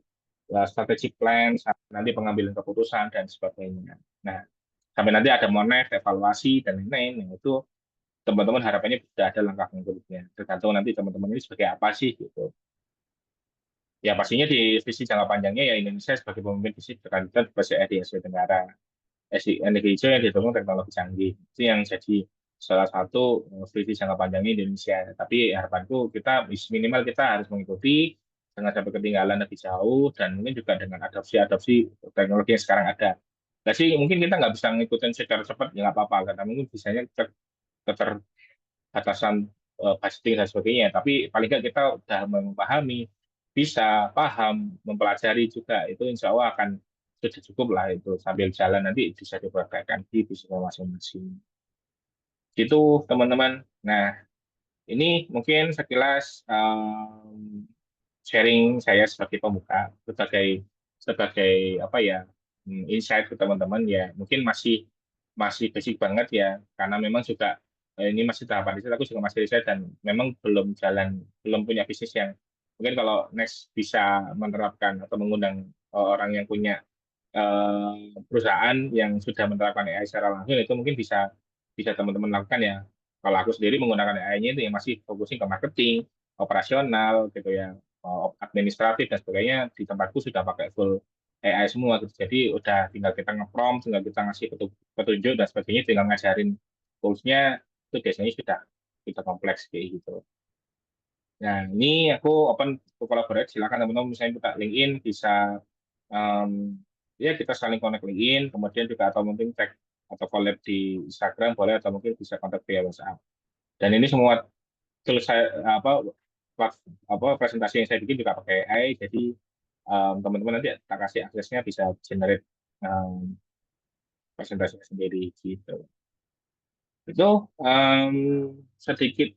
strategic plan, sampai nanti pengambilan keputusan dan sebagainya. Nah, sampai nanti ada monet, evaluasi dan lain-lain. Nah, itu teman-teman harapannya sudah ada langkah konkretnya. Tergantung nanti teman-teman ini sebagai apa sih gitu. Ya pastinya di visi jangka panjangnya ya Indonesia sebagai pemimpin visi berkelanjutan sebagai di Asia Tenggara. Energi hijau yang didukung teknologi canggih. Itu yang jadi salah satu visi jangka panjangnya Indonesia. Tapi harapanku kita minimal kita harus mengikuti, jangan sampai ketinggalan lebih jauh, dan mungkin juga dengan adopsi-adopsi teknologi yang sekarang ada. Nah sih mungkin kita nggak bisa ngikutin secara cepat, ya nggak apa-apa, karena mungkin bisanya keterbatasan budgeting dan sebagainya. Tapi paling nggak kita udah memahami, bisa paham, mempelajari juga, itu insya Allah akan sudah cukup lah itu sambil jalan nanti bisa dipraktekkan di bisnis masing-masing. Gitu teman-teman. Nah ini mungkin sekilas sharing saya sebagai pemuka sebagai sebagai apa ya insight ke teman-teman ya mungkin masih masih basic banget ya karena memang juga ini masih tahapan riset aku juga masih riset dan memang belum jalan belum punya bisnis yang mungkin kalau next bisa menerapkan atau mengundang orang yang punya perusahaan yang sudah menerapkan AI secara langsung itu mungkin bisa bisa teman-teman lakukan ya. Kalau aku sendiri menggunakan AI-nya itu yang masih fokusin ke marketing, operasional gitu ya, administratif dan sebagainya di tempatku sudah pakai full AI semua gitu. Jadi udah tinggal kita nge-prompt, tinggal kita ngasih petunjuk dan sebagainya, tinggal ngajarin tools-nya itu biasanya sudah kompleks kayak gitu. Nah, ini aku open to collaborate. Silakan teman-teman misalnya buka LinkedIn bisa um, ya kita saling connect LinkedIn, kemudian juga atau mungkin tag atau collab di Instagram boleh atau mungkin bisa kontak via WhatsApp. Dan ini semua selesai apa apa presentasi yang saya bikin juga pakai AI, jadi teman-teman nanti tak kasih aksesnya bisa generate um, presentasinya sendiri gitu. Itu sedikit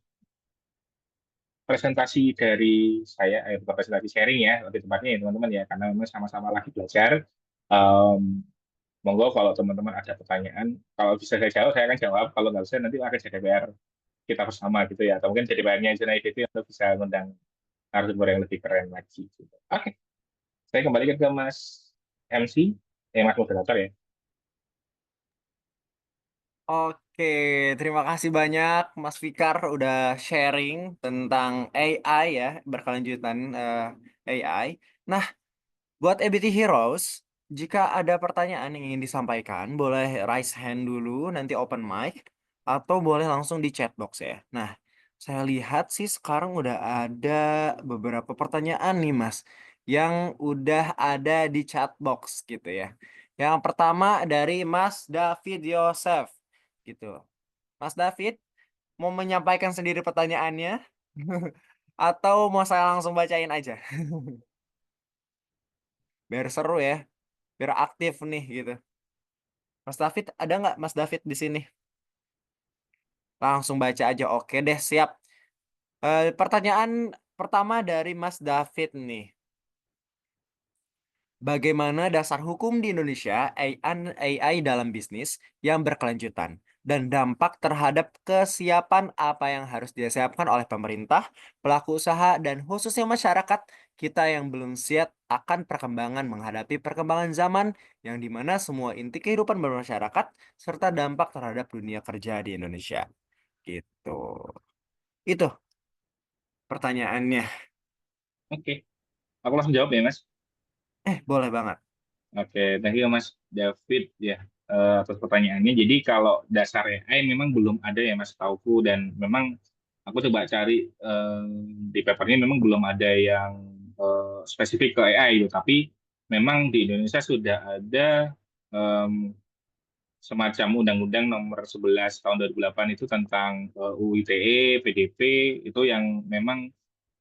presentasi dari saya, bukan presentasi sharing ya, lebih tepatnya ya teman-teman ya, karena memang sama-sama lagi belajar. Um, Monggo kalau teman-teman ada pertanyaan, kalau bisa saya jawab, saya akan jawab. Kalau nggak bisa, nanti akan jadi PR kita bersama gitu ya. Atau mungkin jadi PR-nya Junai itu untuk bisa mengundang narasumber yang lebih keren lagi. Gitu. Oke, saya kembalikan ke Mas MC, Mas moderator ya. Oke, terima kasih banyak Mas Fikar udah sharing tentang AI ya, berkelanjutan AI. Nah, buat ABT Heroes, jika ada pertanyaan yang ingin disampaikan, boleh raise hand dulu, nanti open mic, atau boleh langsung di chat box ya. Nah, saya lihat sih sekarang udah ada beberapa pertanyaan nih Mas, yang udah ada di chat box gitu ya. Yang pertama dari Mas David Yosef gitu. Mas David, mau menyampaikan sendiri pertanyaannya? Atau mau saya langsung bacain aja? Biar seru ya. Biar aktif nih gitu. Mas David, ada nggak Mas David di sini? Langsung baca aja. Oke deh, siap. Pertanyaan pertama dari Mas David nih. Bagaimana dasar hukum di Indonesia AI dalam bisnis yang berkelanjutan dan dampak terhadap kesiapan apa yang harus disiapkan oleh pemerintah, pelaku usaha, dan khususnya masyarakat kita yang belum siap akan perkembangan menghadapi perkembangan zaman yang dimana semua inti kehidupan bermasyarakat serta dampak terhadap dunia kerja di Indonesia. Gitu. Itu pertanyaannya. Oke, aku langsung jawab ya Mas. Boleh banget. Oke, thank you Mas David ya atas pertanyaannya. Jadi kalau dasar AI memang belum ada ya Mas tauku, dan memang aku coba cari di papernya memang belum ada yang spesifik ke AI gitu. Tapi memang di Indonesia sudah ada em, semacam Undang-Undang Nomor 11 Tahun 2008 itu tentang UU ITE, PDP itu yang memang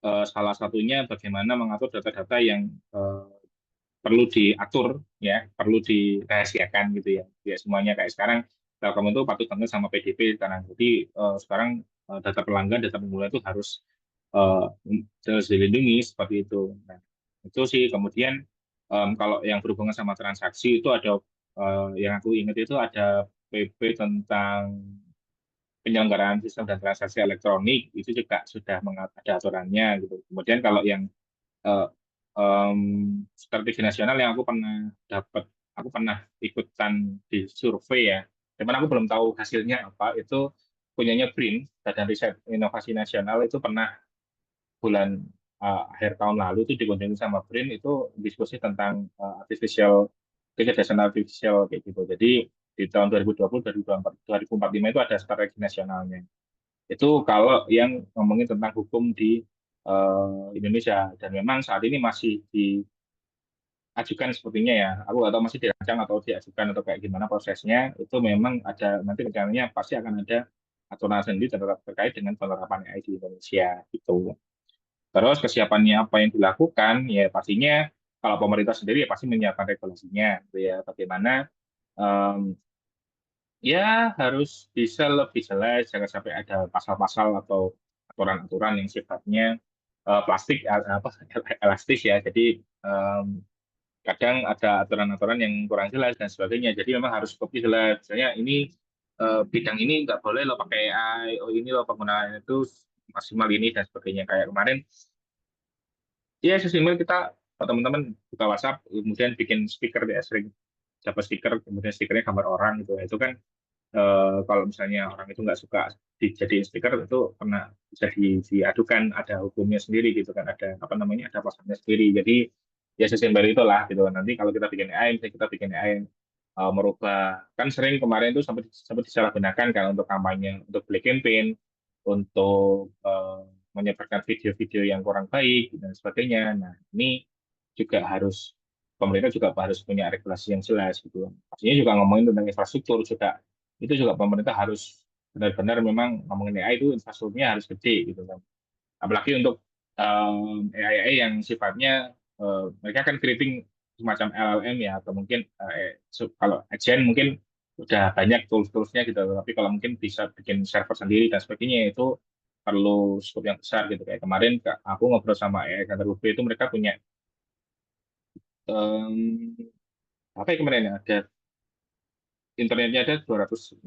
salah satunya bagaimana mengatur data-data yang perlu diatur ya, perlu dirahasiakan gitu ya. Ya semuanya kayak sekarang Telkom itu patut banget sama PDP karena jadi sekarang data pelanggan, data pengguna itu harus eh, harus dilindungi seperti itu. Nah, itu sih kemudian kalau yang berhubungan sama transaksi itu ada yang aku ingat itu ada PP tentang penyelenggaraan sistem dan transaksi elektronik itu juga sudah ada aturannya gitu. Kemudian kalau yang eh, em, strategi nasional yang aku pernah ikutan di survei ya. Cuman aku belum tahu hasilnya apa. Itu punyanya BRIN, Badan Riset Inovasi Nasional itu pernah bulan akhir tahun lalu itu dikunjungi sama BRIN itu diskusi tentang kecerdasan artifisial kayak gitu. Jadi di tahun 2020, 2024, 2045 itu ada strategi nasionalnya. Itu kalau yang ngomongin tentang hukum di Indonesia, dan memang saat ini masih diajukan sepertinya ya. Aku nggak tahu masih dirancang atau diajukan atau kayak gimana prosesnya. Itu memang ada nanti rencananya pasti akan ada aturan sendiri terkait dengan penerapan AI di Indonesia gitu. Terus kesiapannya apa yang dilakukan ya pastinya kalau pemerintah sendiri ya pasti menyiapkan regulasinya gitu ya. Bagaimana em, ya harus bisa lebih jelas, jangan sampai ada pasal-pasal atau aturan-aturan yang sifatnya plastik apa elastis ya. Jadi kadang ada aturan-aturan yang kurang jelas dan sebagainya. Jadi memang harus lebih jelas. Misalnya ini bidang ini nggak boleh lo pakai AI, oh ini lo penggunaan itu maksimal ini dan sebagainya. Kayak kemarin ya sesimpel kita teman-teman buka WhatsApp kemudian bikin stiker ya, sering dapat stiker kemudian stikernya gambar orang gitu. Itu kan kalau misalnya orang itu nggak suka dijadiin stiker itu pernah bisa diadukan, ada hukumnya sendiri gitu kan, ada apa namanya, ada pasalnya sendiri. Jadi ya sesimpel itulah gitu. Nanti kalau kita bikin AI, misalnya kita bikin AI merubah, kan sering kemarin itu sampai sampai disalahgunakan kan untuk kampanye, untuk beli campaign, untuk menyebarkan video-video yang kurang baik dan sebagainya. Nah ini juga harus pemerintah juga harus punya regulasi yang jelas gitu. Pastinya juga ngomongin tentang infrastruktur juga, itu juga pemerintah harus benar-benar memang ngomongin AI itu infrastrukturnya harus gede gitu kan. Apalagi untuk AI yang sifatnya mereka kan creating semacam LLM ya, atau mungkin kalau agent mungkin udah banyak tools-toolsnya gitu, tapi kalau mungkin bisa bikin server sendiri dan sebagainya itu perlu scope yang besar gitu. Kayak kemarin aku ngobrol sama AI Kantor UB itu mereka punya em, apa ya kemarin ya, ada internetnya ada 250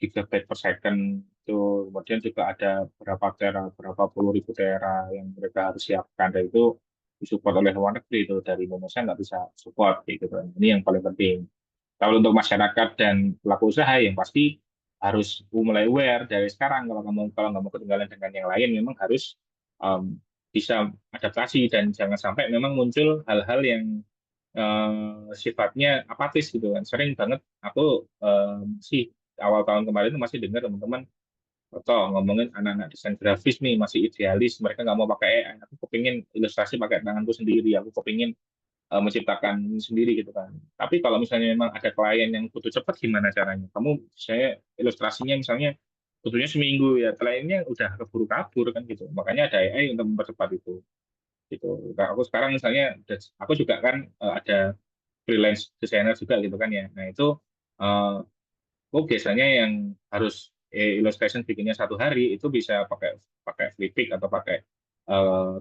gigabyte per second itu, kemudian juga ada berapa tera, berapa puluh ribu tera yang mereka harus siapkan, dan itu disupport oleh luar negeri, itu dari Indonesia nggak bisa support gitu kan. Ini yang paling penting. Kalau untuk masyarakat dan pelaku usaha yang pasti harus mulai aware dari sekarang, kalau nggak mau ketinggalan dengan yang lain memang harus um, bisa adaptasi, dan jangan sampai memang muncul hal-hal yang sifatnya apatis gitu kan. Sering banget aku sih awal tahun kemarin itu masih dengar teman-teman atau ngomongin anak-anak desain grafis nih masih idealis, mereka nggak mau pakai AI. Aku kepingin ilustrasi pakai tanganku sendiri, aku kepingin menciptakan sendiri gitu kan. Tapi kalau misalnya memang ada klien yang butuh cepat, gimana caranya? Kamu saya ilustrasinya misalnya butuhnya seminggu ya, kliennya udah keburu kabur kan gitu. Makanya ada AI untuk mempercepat itu gitu. Nah, aku sekarang misalnya aku juga kan ada freelance designer juga gitu kan ya. Nah itu eh, aku biasanya yang harus illustration bikinnya satu hari itu bisa pakai pakai Flickr atau pakai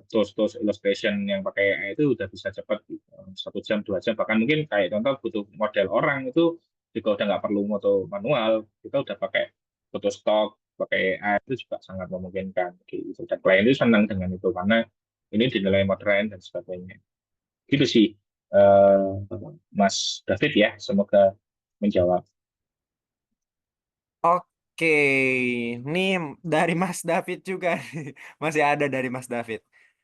tools-tools illustration yang pakai AI itu udah bisa cepat gitu. 1 jam 2 jam, bahkan mungkin kayak contoh butuh model orang itu juga udah nggak perlu foto manual, kita udah pakai foto stock, pakai AI itu juga sangat memungkinkan gitu. Dan klien itu senang dengan itu karena ini dinilai modern dan sebagainya. Gitu sih, eh, Mas David ya. Semoga menjawab. Oke, ini dari Mas David juga. Masih ada dari Mas David.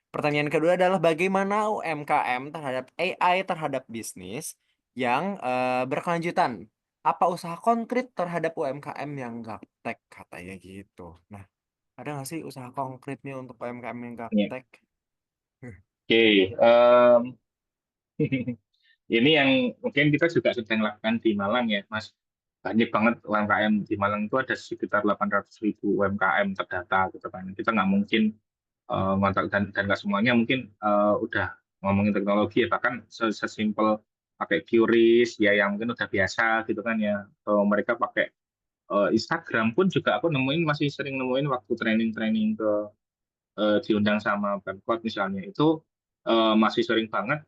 Pertanyaan kedua adalah bagaimana UMKM terhadap AI terhadap bisnis yang berkelanjutan? Apa usaha konkret terhadap UMKM yang gaptek katanya gitu. Nah, ada nggak sih usaha konkretnya untuk UMKM yang Ya. gaptek? Oke, ini yang mungkin kita juga sedang lakukan di Malang ya, Mas. Banyak banget UMKM di Malang itu ada sekitar 800.000 UMKM terdata gitu kan. Kita nggak mungkin ngontak dan nggak semuanya mungkin udah ngomongin teknologi ya, bahkan sesimpel pakai QRIS ya yang mungkin udah biasa gitu kan ya. Atau mereka pakai Instagram pun juga aku nemuin masih sering nemuin waktu training-training ke diundang sama Pemkot misalnya itu masih sering banget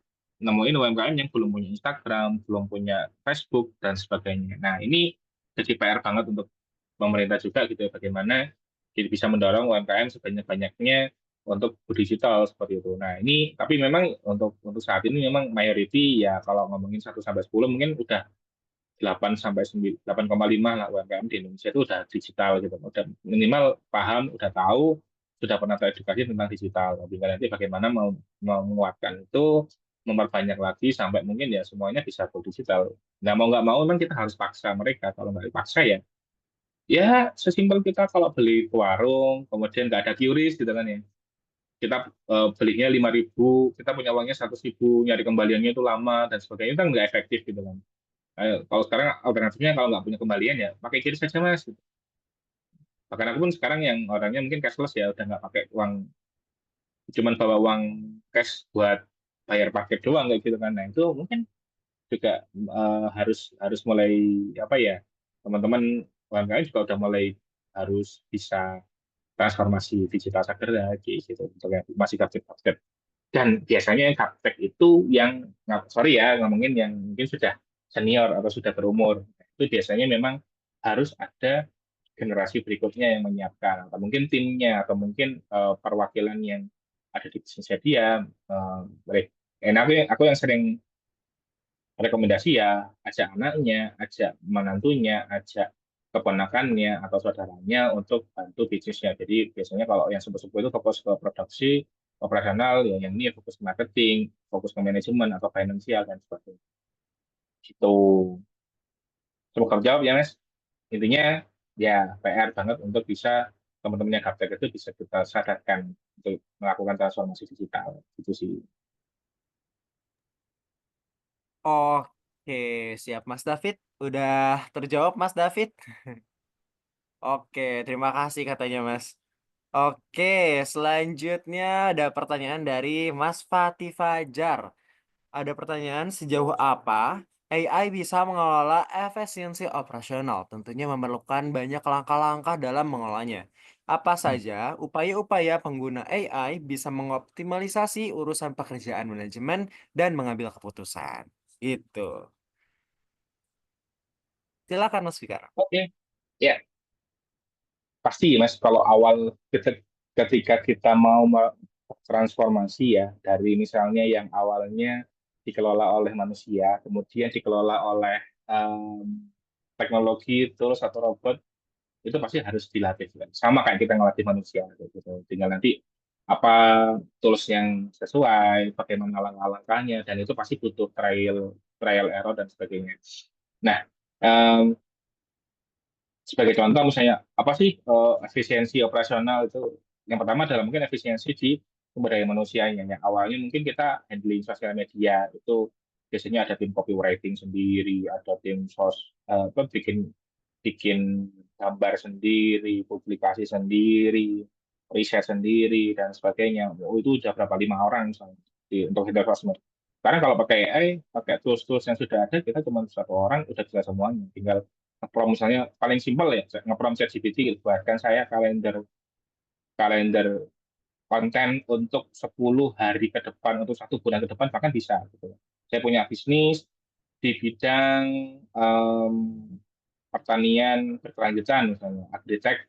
nemuin UMKM yang belum punya Instagram, belum punya Facebook dan sebagainya. Nah, ini jadi PR banget untuk pemerintah juga gitu ya, bagaimana kita bisa mendorong UMKM sebanyak-banyaknya untuk go digital seperti itu. Nah, ini tapi memang untuk saat ini memang mayority ya kalau ngomongin 1 sampai 10 mungkin udah 8 sampai 9, 8,5 lah UMKM di Indonesia itu udah digital gitu. Udah minimal paham, udah tahu, sudah pernah teredukasi tentang digital. Tinggal nanti bagaimana mau menguatkan itu, memperbanyak lagi sampai mungkin ya semuanya bisa go digital. Nah mau nggak mau memang kita harus paksa mereka. Kalau nggak dipaksa ya, ya sesimpel kita kalau beli ke warung, kemudian nggak ada QRIS gitu kan ya. Kita belinya 5.000, kita punya uangnya 100.000, nyari kembaliannya itu lama dan sebagainya, itu kan nggak efektif gitu kan. Kalau sekarang alternatifnya kalau nggak punya kembalian ya pakai kiri saja mas. Bahkan aku pun sekarang yang orangnya mungkin cashless ya udah nggak pakai uang, cuman bawa uang cash buat bayar paket doang kayak gitu kan. Nah itu mungkin juga harus harus mulai apa ya, teman-teman UMKM juga udah mulai harus bisa transformasi digital sector lagi gitu untuk yang masih gaptek. Dan biasanya yang gaptek itu yang sorry ya ngomongin yang mungkin sudah senior atau sudah berumur, itu biasanya memang harus ada generasi berikutnya yang menyiapkan atau mungkin timnya atau mungkin perwakilan yang ada di bisnisnya dia. Aku yang sering rekomendasi ya ajak anaknya, ajak menantunya, ajak keponakannya atau saudaranya untuk bantu bisnisnya. Jadi biasanya kalau yang sepuh-sepuh itu fokus ke produksi, operasional, ya yang ini fokus ke marketing, fokus ke manajemen atau finansial dan sebagainya. Gitu. Semoga jawab ya, Mas. Intinya ya PR banget untuk bisa teman-teman yang gaptek itu bisa kita sadarkan untuk melakukan transformasi digital. Itu sih. Oke, siap Mas David. Udah terjawab Mas David? Oke, terima kasih katanya Mas. Oke, selanjutnya ada pertanyaan dari Mas Fatih Fajar. Ada pertanyaan sejauh apa AI bisa mengelola efisiensi operasional? Tentunya memerlukan banyak langkah-langkah dalam mengelolanya. Apa saja upaya-upaya pengguna AI bisa mengoptimalisasi urusan pekerjaan manajemen dan mengambil keputusan? Itu. Silakan Mas Fikar. Oke, ya pasti Mas kalau awal ketika kita mau transformasi ya dari misalnya yang awalnya dikelola oleh manusia, kemudian dikelola oleh em, teknologi tools atau robot, itu pasti harus dilatih kan. Sama kayak kita ngelatih manusia gitu. Tinggal nanti apa tools yang sesuai, bagaimana langkah-langkahnya, dan itu pasti butuh trial trial error dan sebagainya. Nah, em, sebagai contoh misalnya apa sih efisiensi operasional itu, yang pertama adalah mungkin efisiensi di sumber daya manusianya. Yang awalnya mungkin kita handling sosial media itu biasanya ada tim copywriting sendiri, ada tim apa, bikin bikin gambar sendiri, publikasi sendiri, riset sendiri dan sebagainya. Oh, itu udah berapa 5 orang misalnya untuk handle customer. Sekarang kalau pakai AI, pakai tools-tools yang sudah ada, kita cuma 1 orang udah jelas semuanya. Tinggal nge-prompt misalnya paling simpel ya, nge-prompt ChatGPT gitu. Buatkan saya kalender kalender konten untuk 10 hari ke depan, untuk 1 bulan ke depan, bahkan bisa gitu. Saya punya bisnis di bidang em, pertanian berkelanjutan misalnya, agritech,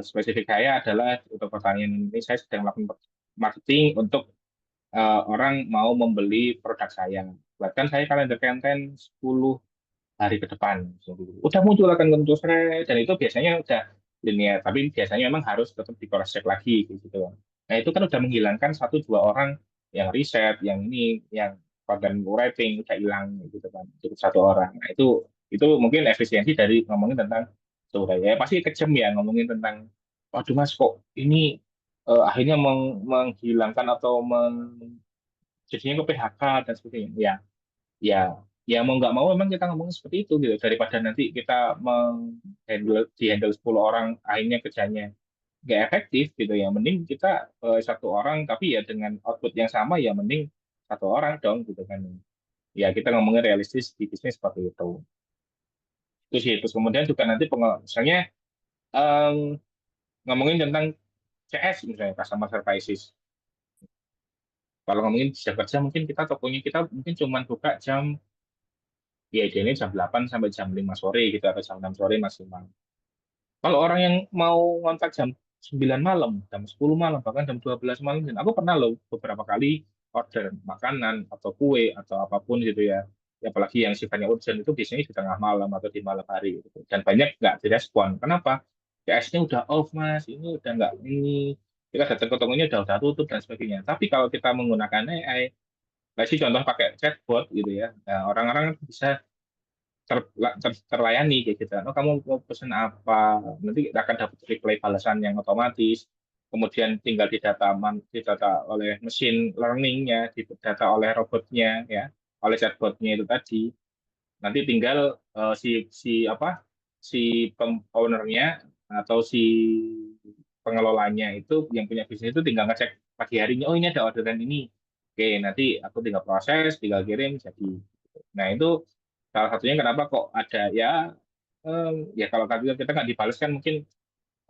spesifik saya adalah untuk pertanian ini saya sedang melakukan marketing untuk orang mau membeli produk saya. Buatkan saya kalender konten 10 hari ke depan. Udah muncul akan muncul dan itu biasanya udah linear, tapi biasanya memang harus tetap di cross check lagi gitu. Nah, itu kan udah menghilangkan satu dua orang yang riset, yang ini, yang content writing udah hilang gitu kan, cukup satu orang. Nah, itu mungkin efisiensi dari ngomongin tentang sore. Ya pasti kejam ya ngomongin tentang, waduh mas kok ini akhirnya menghilangkan atau jadinya ke PHK dan sebagainya. Ya, ya, ya mau nggak mau memang kita ngomongin seperti itu gitu daripada nanti kita di handle 10 orang akhirnya kerjanya nggak efektif gitu ya, mending kita satu orang tapi ya dengan output yang sama, ya mending satu orang dong gitu kan. Ya kita ngomongin realistis di bisnis seperti itu sih. Terus kemudian juga nanti misalnya em, ngomongin tentang CS misalnya, customer services. Kalau ngomongin jam kerja, mungkin kita tokonya kita mungkin cuma buka jam, ya idealnya jam 8 sampai jam 5 sore gitu, atau jam 6 sore maksimal. Kalau orang yang mau ngontak jam 9 malam, jam 10 malam, bahkan jam 12 malam, dan aku pernah loh beberapa kali order makanan atau kue atau apapun gitu ya. Ya, apalagi yang sifatnya urgent itu biasanya di tengah malam atau di malam hari gitu. Dan banyak nggak direspon. Kenapa? CS-nya udah off mas, ini udah nggak ini. Kita datang ke tokonya udah tutup dan sebagainya. Tapi kalau kita menggunakan AI, sih contoh pakai chatbot gitu ya. Nah, orang-orang bisa terlayani kayak gitu. Oh, kamu mau pesen apa? Nanti akan dapat reply balasan yang otomatis. Kemudian tinggal didata oleh mesin learning-nya, didata oleh robotnya, ya, oleh chatbotnya itu tadi. Nanti tinggal si si apa si ownernya atau si pengelolanya itu yang punya bisnis itu tinggal ngecek pagi harinya. Oh, ini ada orderan ini. Oke, nanti aku tinggal proses, tinggal kirim jadi. Nah, itu salah satunya kenapa kok ada ya, ya kalau tadi kita nggak dibalas kan mungkin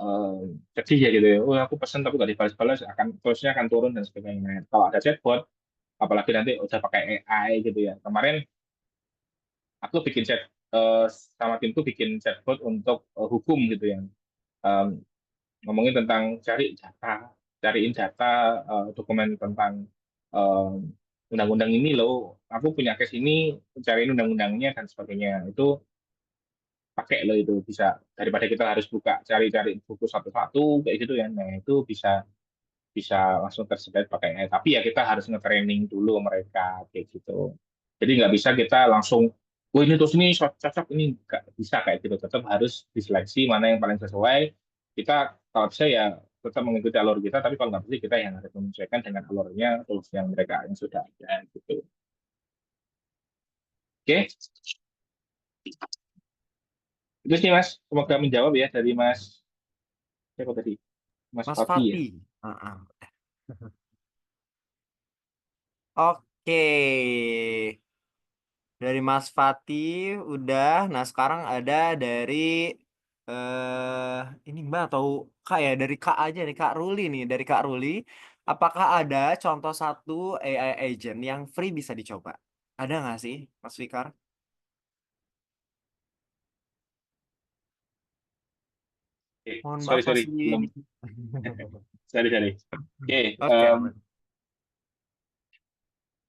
em, sedih ya gitu ya. Oh, aku pesan tapi nggak dibalas-balas, akan terusnya akan turun dan sebagainya. Nah, kalau ada chatbot, apalagi nanti udah pakai AI gitu ya. Kemarin aku bikin sama timku bikin chatbot untuk hukum gitu ya. Em, Ngomongin tentang cariin data, dokumen tentang em, undang-undang ini loh. Aku punya case ini, cariin undang-undangnya dan sebagainya. Itu pakai loh, itu bisa, daripada kita harus buka cari-cari buku satu-satu kayak gitu ya. Nah, itu bisa bisa langsung tersedia pakai AI. Tapi ya kita harus nge-training dulu mereka kayak gitu. Jadi nggak bisa kita langsung, oh ini terus ini cocok, ini nggak bisa kayak gitu. Tetap harus diseleksi mana yang paling sesuai. Kita kalau bisa ya tetap mengikuti alur kita, tapi kalau nggak bisa kita yang harus menyesuaikan dengan alurnya tools yang mereka yang sudah ada gitu. Oke, itu sih Mas. Semoga menjawab ya dari Mas, siapa tadi? Mas Mas Fati ya. Fati. Heeh. Oke. Dari Mas Fati udah. Nah, sekarang ada dari ini Mbak atau Kak ya, dari Kak aja nih, Kak Ruli nih, dari Kak Ruli. Apakah ada contoh satu AI agent yang free bisa dicoba? Ada nggak sih, Mas Fikar? Mohon Sorry maaf sorry masih belum. ini. Sorry sorry. Oke, Oke, aman.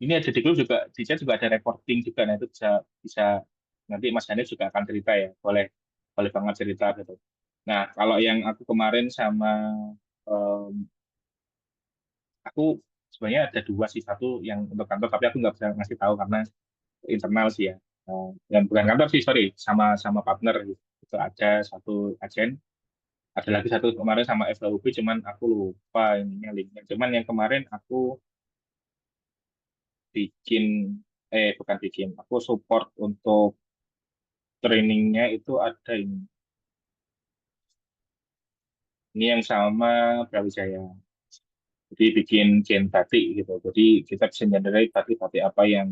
ini ada di grup juga, di chat juga ada reporting juga. Nah, itu bisa bisa nanti Mas Hanif juga akan cerita ya, boleh boleh banget cerita gitu. Nah, kalau yang aku kemarin sama em, aku sebenarnya ada dua sih, satu yang untuk kantor tapi aku nggak bisa ngasih tahu karena internal sih ya. Yang bukan kantor sih, sorry, sama sama partner gitu. Itu ada satu agen, ada lagi satu kemarin sama FWB, cuman aku lupa ininya linknya. Cuman yang kemarin aku bikin, bukan bikin, aku support untuk trainingnya itu ada ini yang sama Brawijaya. Jadi bikin chain batik gitu. Jadi kita bisa generate batik-batik apa yang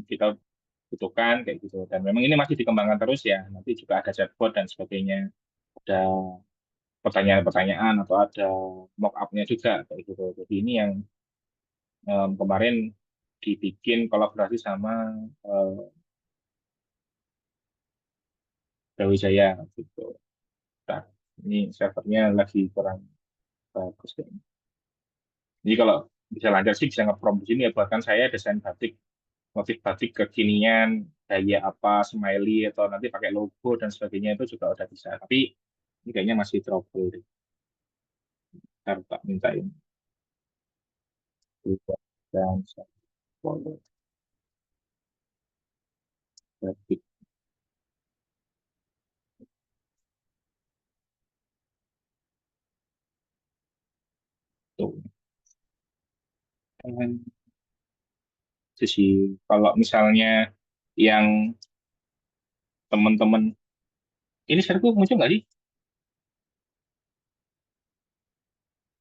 kita butuhkan kayak gitu. Dan memang ini masih dikembangkan terus ya. Nanti juga ada chatbot dan sebagainya. Ada pertanyaan-pertanyaan atau ada mock up-nya juga kayak gitu. Jadi ini yang kemarin dibikin kolaborasi sama eh, Brawijaya gitu. Nah, ini servernya lagi kurang bagus kayaknya. Jadi kalau bisa lancar sih bisa nge-prom di sini ya, bahkan saya desain batik, motif batik kekinian, gaya apa, smiley atau nanti pakai logo dan sebagainya itu juga udah bisa. Tapi ini kayaknya masih trouble deh. Ntar tak minta ini. Dan follow. Tuh. Itu sih kalau misalnya yang teman-teman ini shareku muncul nggak sih?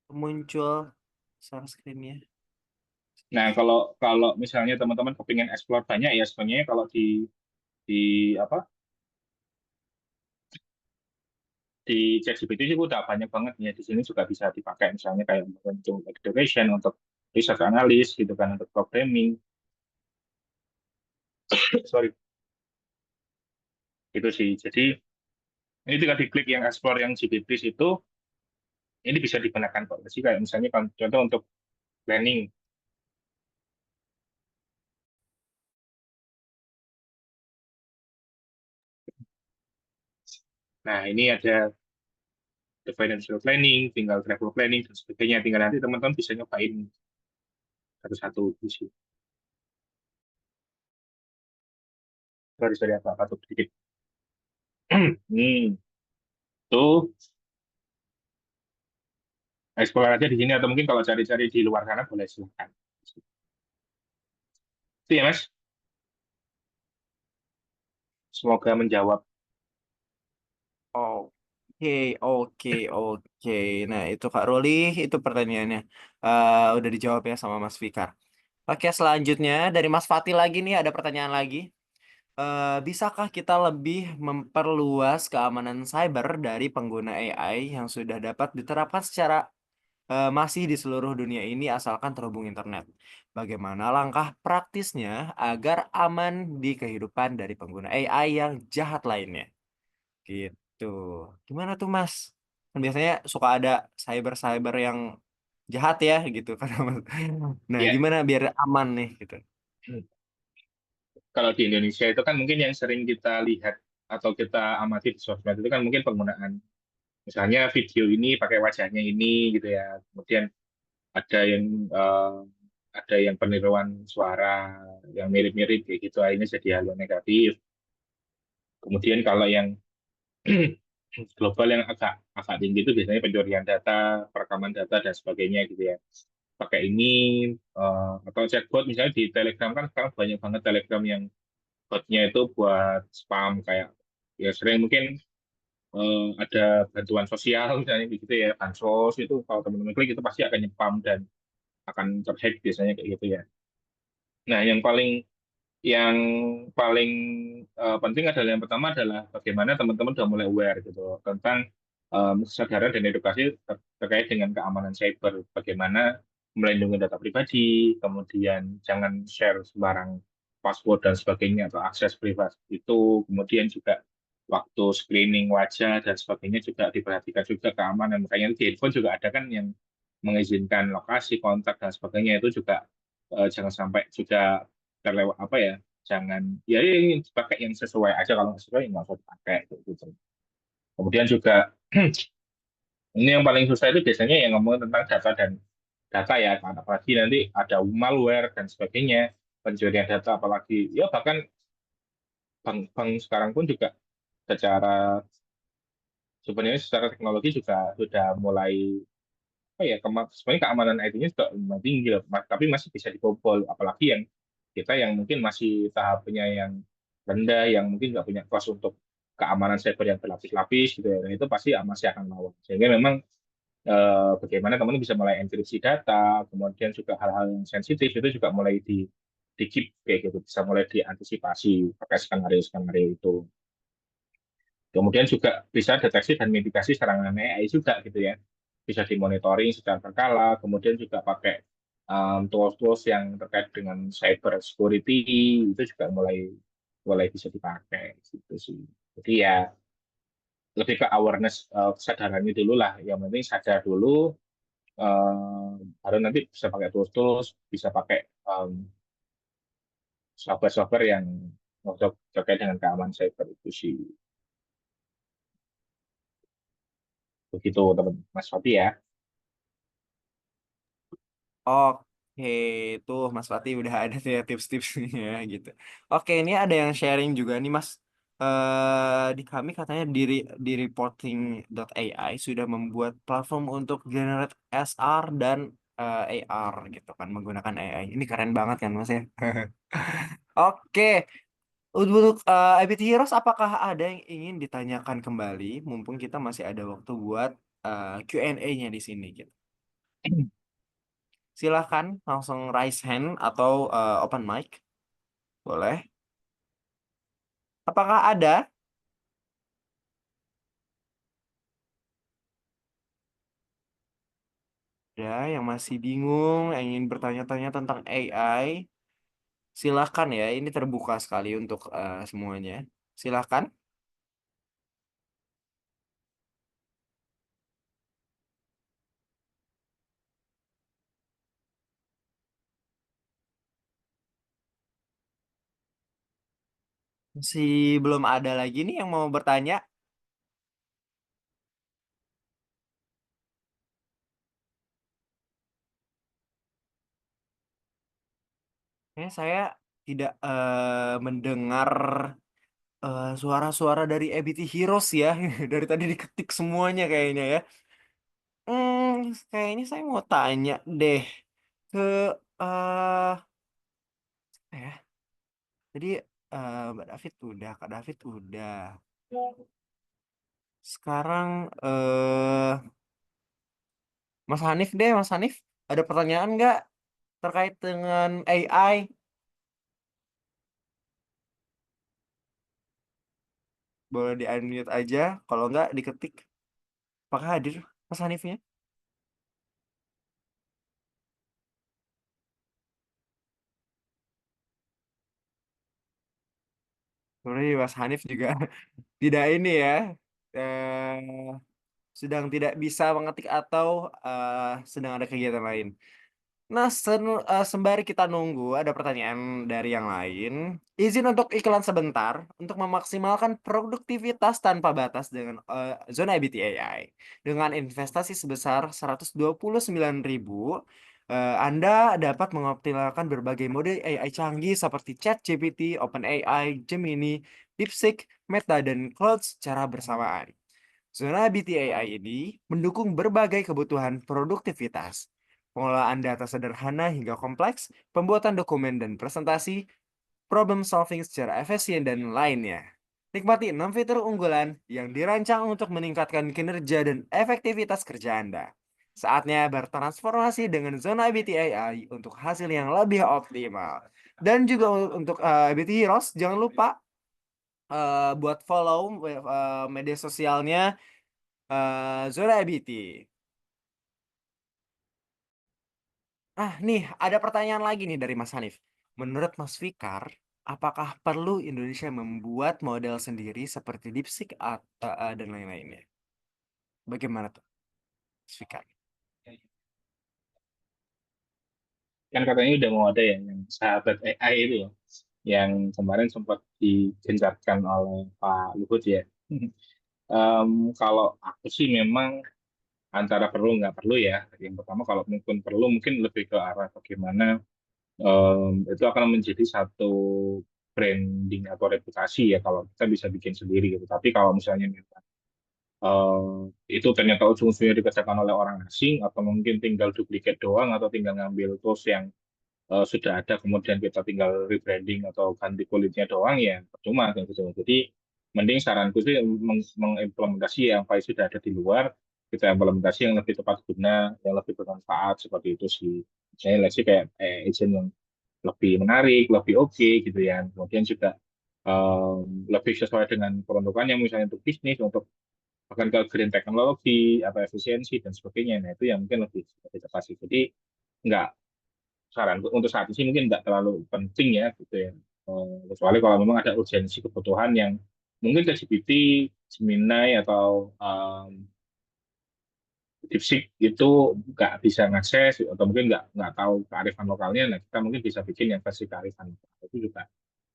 Muncul share screen-nya. Nah, kalau kalau misalnya teman-teman kepingin explore banyak ya sebenarnya kalau di apa di ChatGPT sih udah banyak banget ya di sini juga bisa dipakai misalnya kayak untuk education untuk research analyst gitu kan untuk programming sorry itu sih jadi ini tinggal diklik yang explore yang GPT itu ini bisa digunakan kok jadi kayak misalnya contoh untuk planning. Nah ini ada the financial planning tinggal travel planning dan sebagainya tinggal nanti teman-teman bisa nyobain satu-satu isi. Sorry apa tuh sedikit. Tuh explore aja di sini atau mungkin kalau cari-cari di luar sana boleh silakan. Itu ya Mas, semoga menjawab. Oke, oke, oke. Nah, itu Kak Roli, itu pertanyaannya. Udah dijawab ya sama Mas Fikar. Oke, selanjutnya dari Mas Fatih lagi nih, ada pertanyaan lagi. Bisakah kita lebih memperluas keamanan cyber dari pengguna AI yang sudah dapat diterapkan secara masih di seluruh dunia ini asalkan terhubung internet? Bagaimana langkah praktisnya agar aman di kehidupan dari pengguna AI yang jahat lainnya? Gitu. Gimana tuh Mas? Kan biasanya suka ada cyber-cyber yang jahat ya gitu kan. Nah, Ya, gimana biar aman nih gitu. kalau di Indonesia itu kan mungkin yang sering kita lihat atau kita amati di sosmed itu kan mungkin penggunaan misalnya video ini pakai wajahnya ini gitu ya. Kemudian ada yang ada yang peniruan suara yang mirip-mirip kayak gitu akhirnya jadi hal yang negatif. Kemudian kalau yang global yang agak agak tinggi itu biasanya pencurian data, perekaman data dan sebagainya gitu ya. Pakai ini atau chatbot misalnya di Telegram kan sekarang banyak banget Telegram yang botnya itu buat spam kayak ya sering mungkin ada bantuan sosial misalnya gitu ya bansos itu kalau teman-teman klik itu pasti akan nyepam dan akan terhack biasanya kayak gitu ya. Nah yang paling penting adalah yang pertama adalah bagaimana teman-teman sudah mulai aware gitu tentang kesadaran dan edukasi terkait dengan keamanan cyber, bagaimana melindungi data pribadi, kemudian jangan share sembarang password dan sebagainya atau akses privasi itu, kemudian juga waktu screening wajah dan sebagainya juga diperhatikan juga keamanan. Makanya di handphone juga ada kan yang mengizinkan lokasi, kontak dan sebagainya itu juga jangan sampai juga terlewat apa ya jangan ya ini pakai yang sesuai aja kalau nggak sesuai nggak usah dipakai gitu. Kemudian juga ini yang paling susah itu biasanya yang ngomong tentang data dan data ya karena apalagi nanti ada malware dan sebagainya pencurian data apalagi ya bahkan bank-bank sekarang pun juga secara sebenarnya secara teknologi juga sudah mulai apa ya sebenarnya keamanan IT-nya juga lumayan tinggi loh, tapi masih bisa dibobol apalagi yang kita yang mungkin masih tahapnya yang rendah yang mungkin nggak punya kelas untuk keamanan cyber yang berlapis-lapis gitu ya dan itu pasti masih akan lawan sehingga memang bagaimana teman bisa mulai enkripsi data kemudian juga hal-hal yang sensitif itu juga mulai di keep kayak gitu bisa mulai diantisipasi pakai skenario skenario itu kemudian juga bisa deteksi dan mitigasi serangan AI juga gitu ya. Bisa dimonitoring secara berkala, kemudian juga pakai tools-tools yang terkait dengan cyber security itu juga mulai mulai bisa dipakai gitu sih. Jadi ya lebih ke awareness kesadarannya dulu lah. Yang penting sadar dulu baru nanti bisa pakai tools-tools, bisa pakai software-software yang untuk terkait dengan keamanan cyber itu sih. Begitu teman Mas Fabi ya. Oke, tuh Mas Fatih udah ada tuh ya tips-tipsnya gitu. Oke, ini ada yang sharing juga nih Mas. Di kami katanya di reporting.ai sudah membuat platform untuk generate SR dan AR gitu kan menggunakan AI. Ini keren banget kan Mas ya. Oke, untuk IBT Heroes apakah ada yang ingin ditanyakan kembali? Mumpung kita masih ada waktu buat Q&A-nya di sini gitu. Silahkan langsung raise hand atau open mic. Boleh. Apakah ada? Ya, yang masih bingung, yang ingin bertanya-tanya tentang AI, silahkan ya. Ini terbuka sekali untuk semuanya. Silahkan. Masih belum ada lagi nih yang mau bertanya. Saya tidak mendengar suara-suara dari ABT Heroes ya. Dari tadi diketik semuanya kayaknya ya. Kayaknya saya mau tanya deh ke eh ya. Jadi Mbak David udah, Kak David udah. Sekarang Mas Hanif deh, Mas Hanif, ada pertanyaan nggak terkait dengan AI? Boleh di unmute aja, kalau nggak diketik. Apakah hadir Mas Hanifnya? Sorry, Mas Hanif juga tidak ini ya, eh, sedang tidak bisa mengetik atau sedang ada kegiatan lain. Nah, sembari kita nunggu ada pertanyaan dari yang lain, izin untuk iklan sebentar untuk memaksimalkan produktivitas tanpa batas dengan Zona IBT AI. Dengan investasi sebesar 129.000, Anda dapat mengoptimalkan berbagai mode AI canggih seperti ChatGPT, OpenAI, Gemini, DeepSeek, Meta, dan Claude secara bersamaan. Zona BTAI ini mendukung berbagai kebutuhan produktivitas, pengelolaan data sederhana hingga kompleks, pembuatan dokumen dan presentasi, problem solving secara efisien, dan lainnya. Nikmati 6 fitur unggulan yang dirancang untuk meningkatkan kinerja dan efektivitas kerja Anda. Saatnya bertransformasi dengan zona BTAI untuk hasil yang lebih optimal. Dan juga untuk BT Heroes, jangan lupa buat follow media sosialnya Zora EBT. Nih ada pertanyaan lagi nih dari Mas Hanif. Menurut Mas Fikar, apakah perlu Indonesia membuat model sendiri seperti DeepSeek dan lain-lainnya? Bagaimana tuh, Mas Fikar? Kan katanya udah mau ada ya yang sahabat AI itu ya, yang kemarin sempat digencarkan oleh Pak Luhut ya. Kalau aku sih memang antara perlu nggak perlu ya. Yang pertama kalau mungkin perlu mungkin lebih ke arah bagaimana itu akan menjadi satu branding atau reputasi ya kalau kita bisa bikin sendiri gitu. Tapi kalau misalnya memang itu ternyata ujung-ujungnya dikerjakan oleh orang asing atau mungkin tinggal duplikat doang atau tinggal ngambil tools yang sudah ada kemudian kita tinggal rebranding atau ganti kulitnya doang ya percuma kayak gitu. Jadi mending saranku sih mengimplementasi yang paling sudah ada di luar, kita implementasi yang lebih tepat guna, yang lebih bermanfaat seperti itu sih. Misalnya let's say kayak agent yang lebih menarik, lebih oke gitu ya. Kemudian juga lebih sesuai dengan peruntukannya misalnya untuk bisnis, untuk bahkan ke green technology atau efisiensi dan sebagainya. Nah itu yang mungkin lebih tepat sih. Jadi nggak saran untuk saat ini mungkin nggak terlalu penting ya gitu ya. Kecuali kalau memang ada urgensi kebutuhan yang mungkin ke GPT, Gemini atau DeepSeek itu nggak bisa ngakses atau mungkin nggak tahu kearifan lokalnya, nah kita mungkin bisa bikin yang versi kearifan lokal itu juga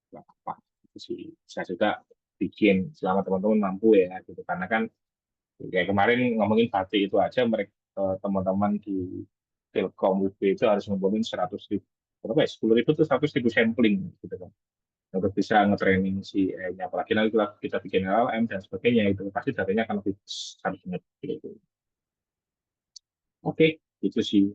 nggak apa-apa. Itu sih bisa juga bikin selama teman-teman mampu ya gitu karena kan kayak kemarin ngomongin batik itu aja mereka teman-teman di Telkom UB itu harus ngumpulin 100.000, berapa ya, 10.000 tuh 100.000 sampling gitu kan, untuk bisa nge-training si AI-nya. Apalagi nanti kalau kita bikin LLM dan sebagainya, itu pasti datanya akan lebih besar banget gitu. Oke, itu sih.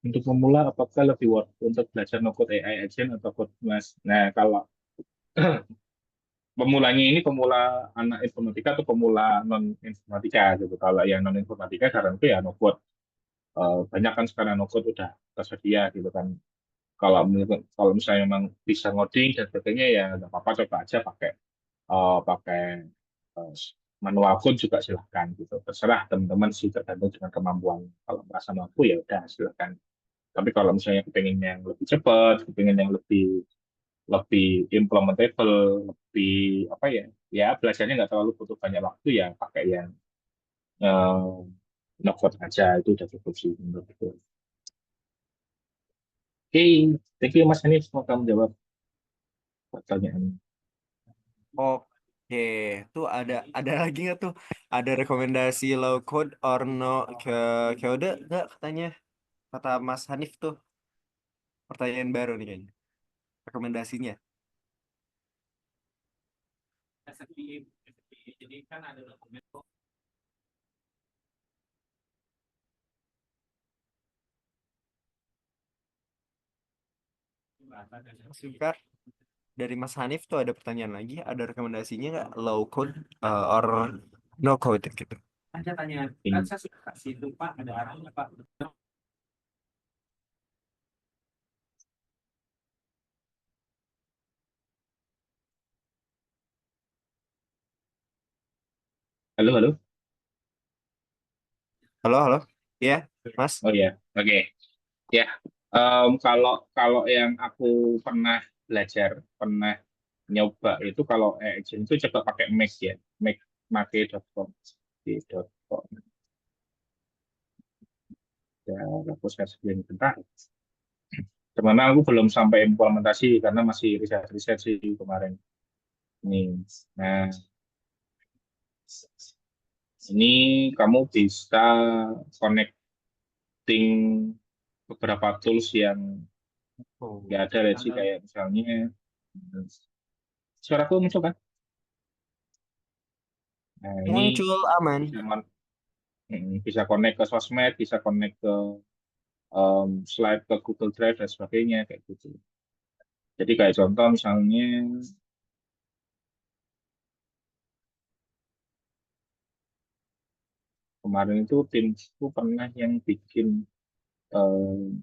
Untuk pemula, apakah lebih worth untuk belajar no-code AI agent atau code mas? Nah, kalau pemulanya ini pemula anak informatika atau pemula non informatika gitu. Kalau yang non informatika saranku ya no-code. Banyak kan sekarang no-code udah tersedia gitu kan. Kalau misalnya memang bisa ngoding dan sebagainya ya nggak apa-apa, coba aja pakai pakai eh, manual code juga silahkan gitu. Terserah teman-teman sih, tergantung dengan kemampuan. Kalau merasa mampu ya udah silahkan. Tapi kalau misalnya kepengen yang lebih cepat, kepengen yang lebih lebih implementable, lebih apa ya, ya belajarnya nggak terlalu butuh banyak waktu, ya pakai yang eh, no code aja itu udah cukup sih menurutku. Oke, thank you Mas Hanif, semoga menjawab pertanyaan. Oke, tuh ada lagi nggak tuh? Ada rekomendasi low code or no ke Kode nggak katanya? Kata Mas Hanif tuh pertanyaan baru nih kayaknya. Rekomendasinya. Mas Fikar, dari Mas Hanif tuh ada pertanyaan lagi. Ada rekomendasinya nggak low code or no code gitu? Ini. Halo, halo. Halo, halo. Iya, Mas. Oh ya, oke. Ya, kalau kalau yang aku pernah belajar, pernah nyoba itu, kalau agent itu coba pakai Make ya, make.com. Di .com. Ya, aku share screen bentar. Sebenarnya aku belum sampai implementasi karena masih riset-riset sih kemarin. Nih, nah ini kamu bisa connecting beberapa tools yang Oh. nggak ada sih, kayak misalnya suaraku muncul kan? Nah, ini Muncul aman. bisa bisa connect ke sosmed, bisa connect ke slide ke Google Drive dan sebagainya kayak gitu. Jadi kayak contoh misalnya kemarin itu timku pernah yang bikin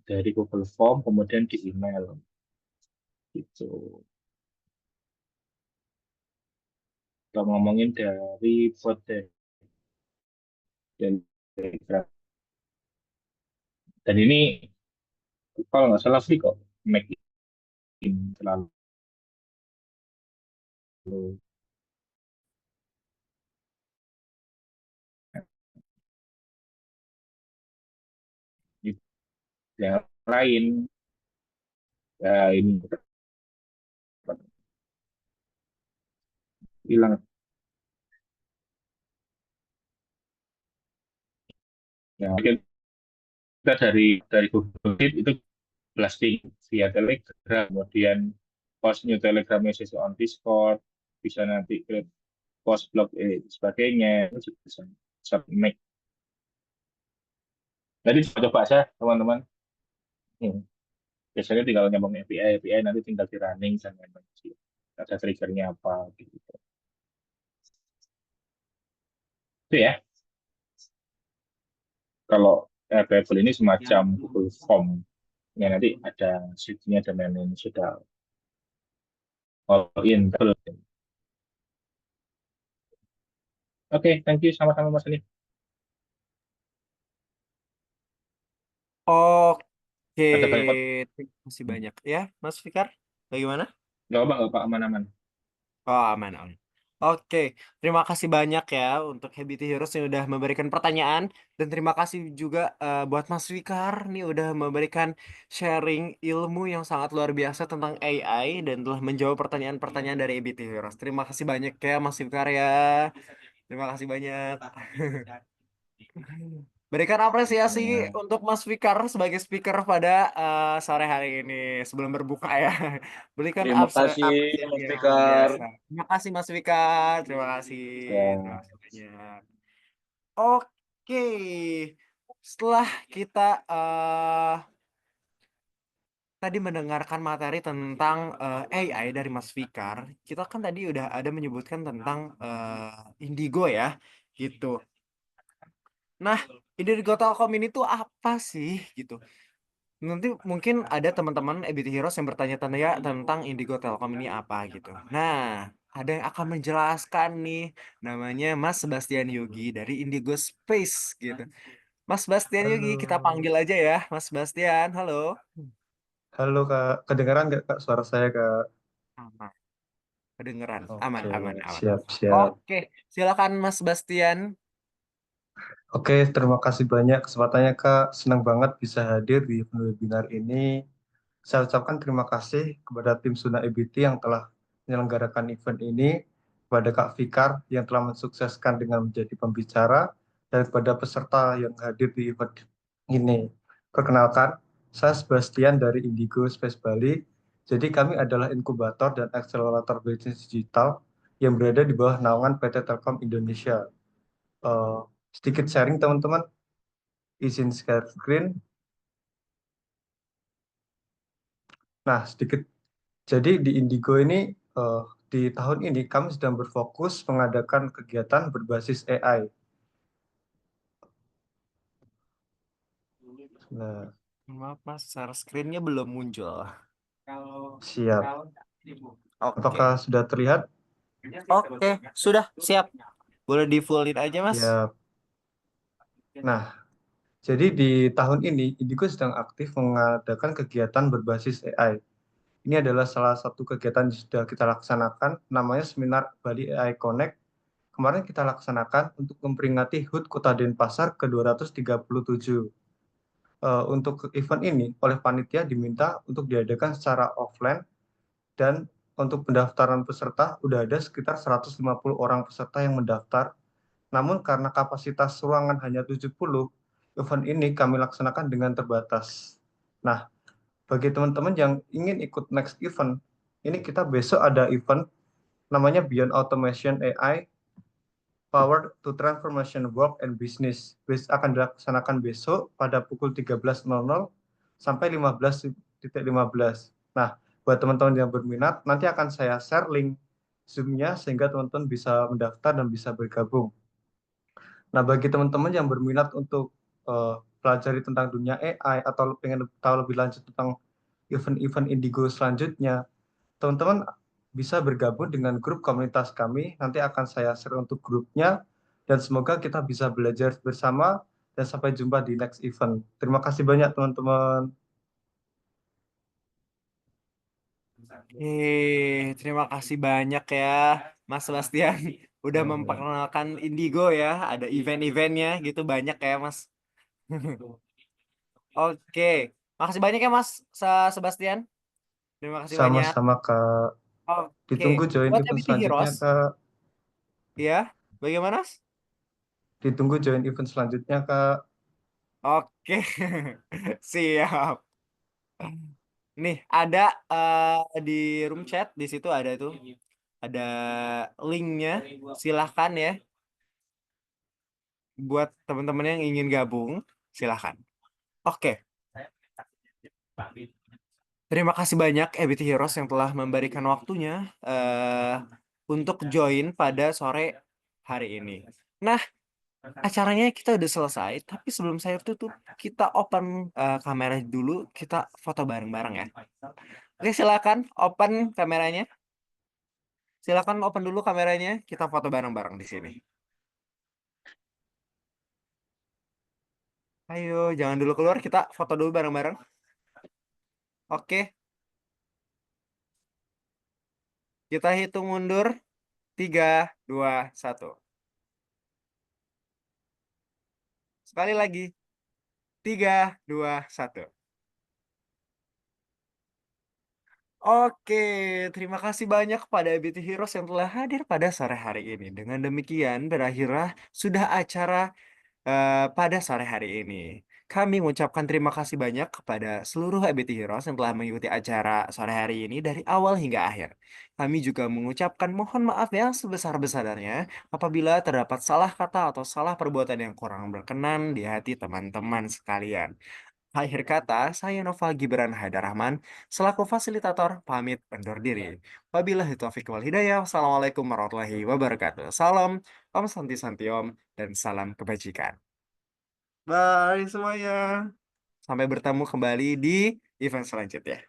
dari Google Form kemudian di email gitu. Kita ngomongin dari bot dan Telegram. Dan ini kalau nggak salah sih kok make in terlalu yang lain, ya ini hilang ya. Mungkin kita dari Google Sheet itu blasting via Telegram, kemudian post new Telegram message on Discord, bisa nanti create post blog sebagainya, itu juga bisa submit. Jadi coba aja teman-teman. Hmm. Biasanya tinggal nyambung API nanti tinggal di running dan lain-lain sih. Ada triggernya apa gitu. Itu ya. Kalau Airtable ini semacam Google Form. Ya, nanti ada sheet-nya dan lain-lain sudah all in. Oke, thank you sama-sama Mas Ani. Oke, Ada banyak. terima kasih banyak ya, Mas Fikar. Bagaimana? Nggak apa, aman-aman. Oh, aman, aman. Oke, terima kasih banyak ya untuk Habity Heroes yang udah memberikan pertanyaan, dan terima kasih juga buat Mas Fikar nih udah memberikan sharing ilmu yang sangat luar biasa tentang AI dan telah menjawab pertanyaan-pertanyaan dari Habity Heroes. Terima kasih banyak ya Mas Fikar ya. Terima kasih banyak. Berikan apresiasi Nah, untuk Mas Fikar sebagai speaker pada sore hari ini sebelum berbuka ya. Berikan terima kasih apresiasi Mas yang luar Fikar. biasa. Terima kasih Mas Fikar, terima kasih. Terima Ya. kasih banyak. Oke, setelah kita tadi mendengarkan materi tentang AI dari Mas Fikar, kita kan tadi udah ada menyebutkan tentang Indigo ya, gitu. Nah, Indigo Telkom ini tuh apa sih, gitu? Nanti mungkin ada teman-teman EBT Heroes yang bertanya-tanya tentang Indigo Telkom ini apa gitu. Nah, ada yang akan menjelaskan nih, namanya Mas Sebastian Yogi dari Indigo Space gitu. Mas Sebastian Yogi, kita Halo, panggil aja ya, Mas Sebastian. Halo. halo Kak, kedengaran nggak Kak suara saya Kak? Aman, kedengeran. Aman, Oke, aman, aman. siap-siap. Oke, silakan Mas Sebastian. Oke, terima kasih banyak kesempatannya Kak. Senang banget bisa hadir di webinar ini. Saya ucapkan terima kasih kepada tim Suna EBT yang telah menyelenggarakan event ini, kepada Kak Fikar yang telah mensukseskan dengan menjadi pembicara, dan kepada peserta yang hadir di event ini. Perkenalkan, saya Sebastian dari Indigo Space Bali. Jadi kami adalah inkubator dan akselerator bisnis digital yang berada di bawah naungan PT Telkom Indonesia. Eh, Sedikit sharing teman-teman, izin share screen. Nah, sedikit. Jadi di Indigo ini eh, di tahun ini kami sedang berfokus mengadakan kegiatan berbasis AI. Nah, Maaf Mas, share screen-nya belum muncul. siap. Apakah Oke. sudah terlihat? Oke, sudah siap. Boleh di fullin aja Mas. Siap. Nah, jadi di tahun ini Indigo sedang aktif mengadakan kegiatan berbasis AI. Ini adalah salah satu kegiatan yang sudah kita laksanakan, namanya Seminar Bali AI Connect. Kemarin kita laksanakan untuk memperingati HUT Kota Denpasar ke-237. Untuk event ini oleh panitia diminta untuk diadakan secara offline dan untuk pendaftaran peserta udah ada sekitar 150 orang peserta yang mendaftar. Namun karena kapasitas ruangan hanya 70, event ini kami laksanakan dengan terbatas. Nah, bagi teman-teman yang ingin ikut next event, ini kita besok ada event namanya Beyond Automation AI Power to Transformation Work and Business. Akan dilaksanakan besok pada pukul 13.00 sampai 15.15. Nah, buat teman-teman yang berminat, nanti akan saya share link Zoom-nya sehingga teman-teman bisa mendaftar dan bisa bergabung. Nah, bagi teman-teman yang berminat untuk pelajari tentang dunia AI atau pengen tahu lebih lanjut tentang event-event Indigo selanjutnya, teman-teman bisa bergabung dengan grup komunitas kami. Nanti akan saya share untuk grupnya dan semoga kita bisa belajar bersama dan sampai jumpa di next event. Terima kasih banyak teman-teman. Terima kasih banyak ya Mas Sebastian udah memperkenalkan Indigo ya. Ada event-eventnya gitu banyak ya Mas. Oke, makasih banyak ya Mas Sebastian. Terima kasih banyak. Sama-sama Kak. Oke, Ditunggu join buat event EBT selanjutnya Heroes Kak. ya, bagaimana Mas? Ditunggu join event selanjutnya Kak. Oke, siap. Nih ada di room chat di situ ada tuh, ada linknya. Silahkan ya buat teman-teman yang ingin gabung. Silahkan. Oke, terima kasih banyak EBT Heroes yang telah memberikan waktunya untuk join pada sore hari ini. Nah, acaranya kita udah selesai, tapi sebelum saya tutup, kita open kamera dulu, kita foto bareng-bareng ya. Oke, silakan open kameranya. Silakan open dulu kameranya, kita foto bareng-bareng di sini. Ayo, jangan dulu keluar, kita foto dulu bareng-bareng. Oke, kita hitung mundur. 3, 2, 1. Sekali lagi. 3, 2, 1. Oke, terima kasih banyak kepada BT Heroes yang telah hadir pada sore hari ini. Dengan demikian, berakhirlah sudah acara pada sore hari ini. Kami mengucapkan terima kasih banyak kepada seluruh ABT Heroes yang telah mengikuti acara sore hari ini dari awal hingga akhir. Kami juga mengucapkan mohon maaf yang sebesar-besarnya apabila terdapat salah kata atau salah perbuatan yang kurang berkenan di hati teman-teman sekalian. Akhir kata, saya Nova Gibran Haidar Rahman, selaku fasilitator, pamit undur diri. Wabillahi taufiq wal hidayah. Wassalamualaikum warahmatullahi wabarakatuh. Salam, Om Santi Santi Om, dan salam kebajikan. Bye semuanya. Sampai bertemu kembali di event selanjutnya.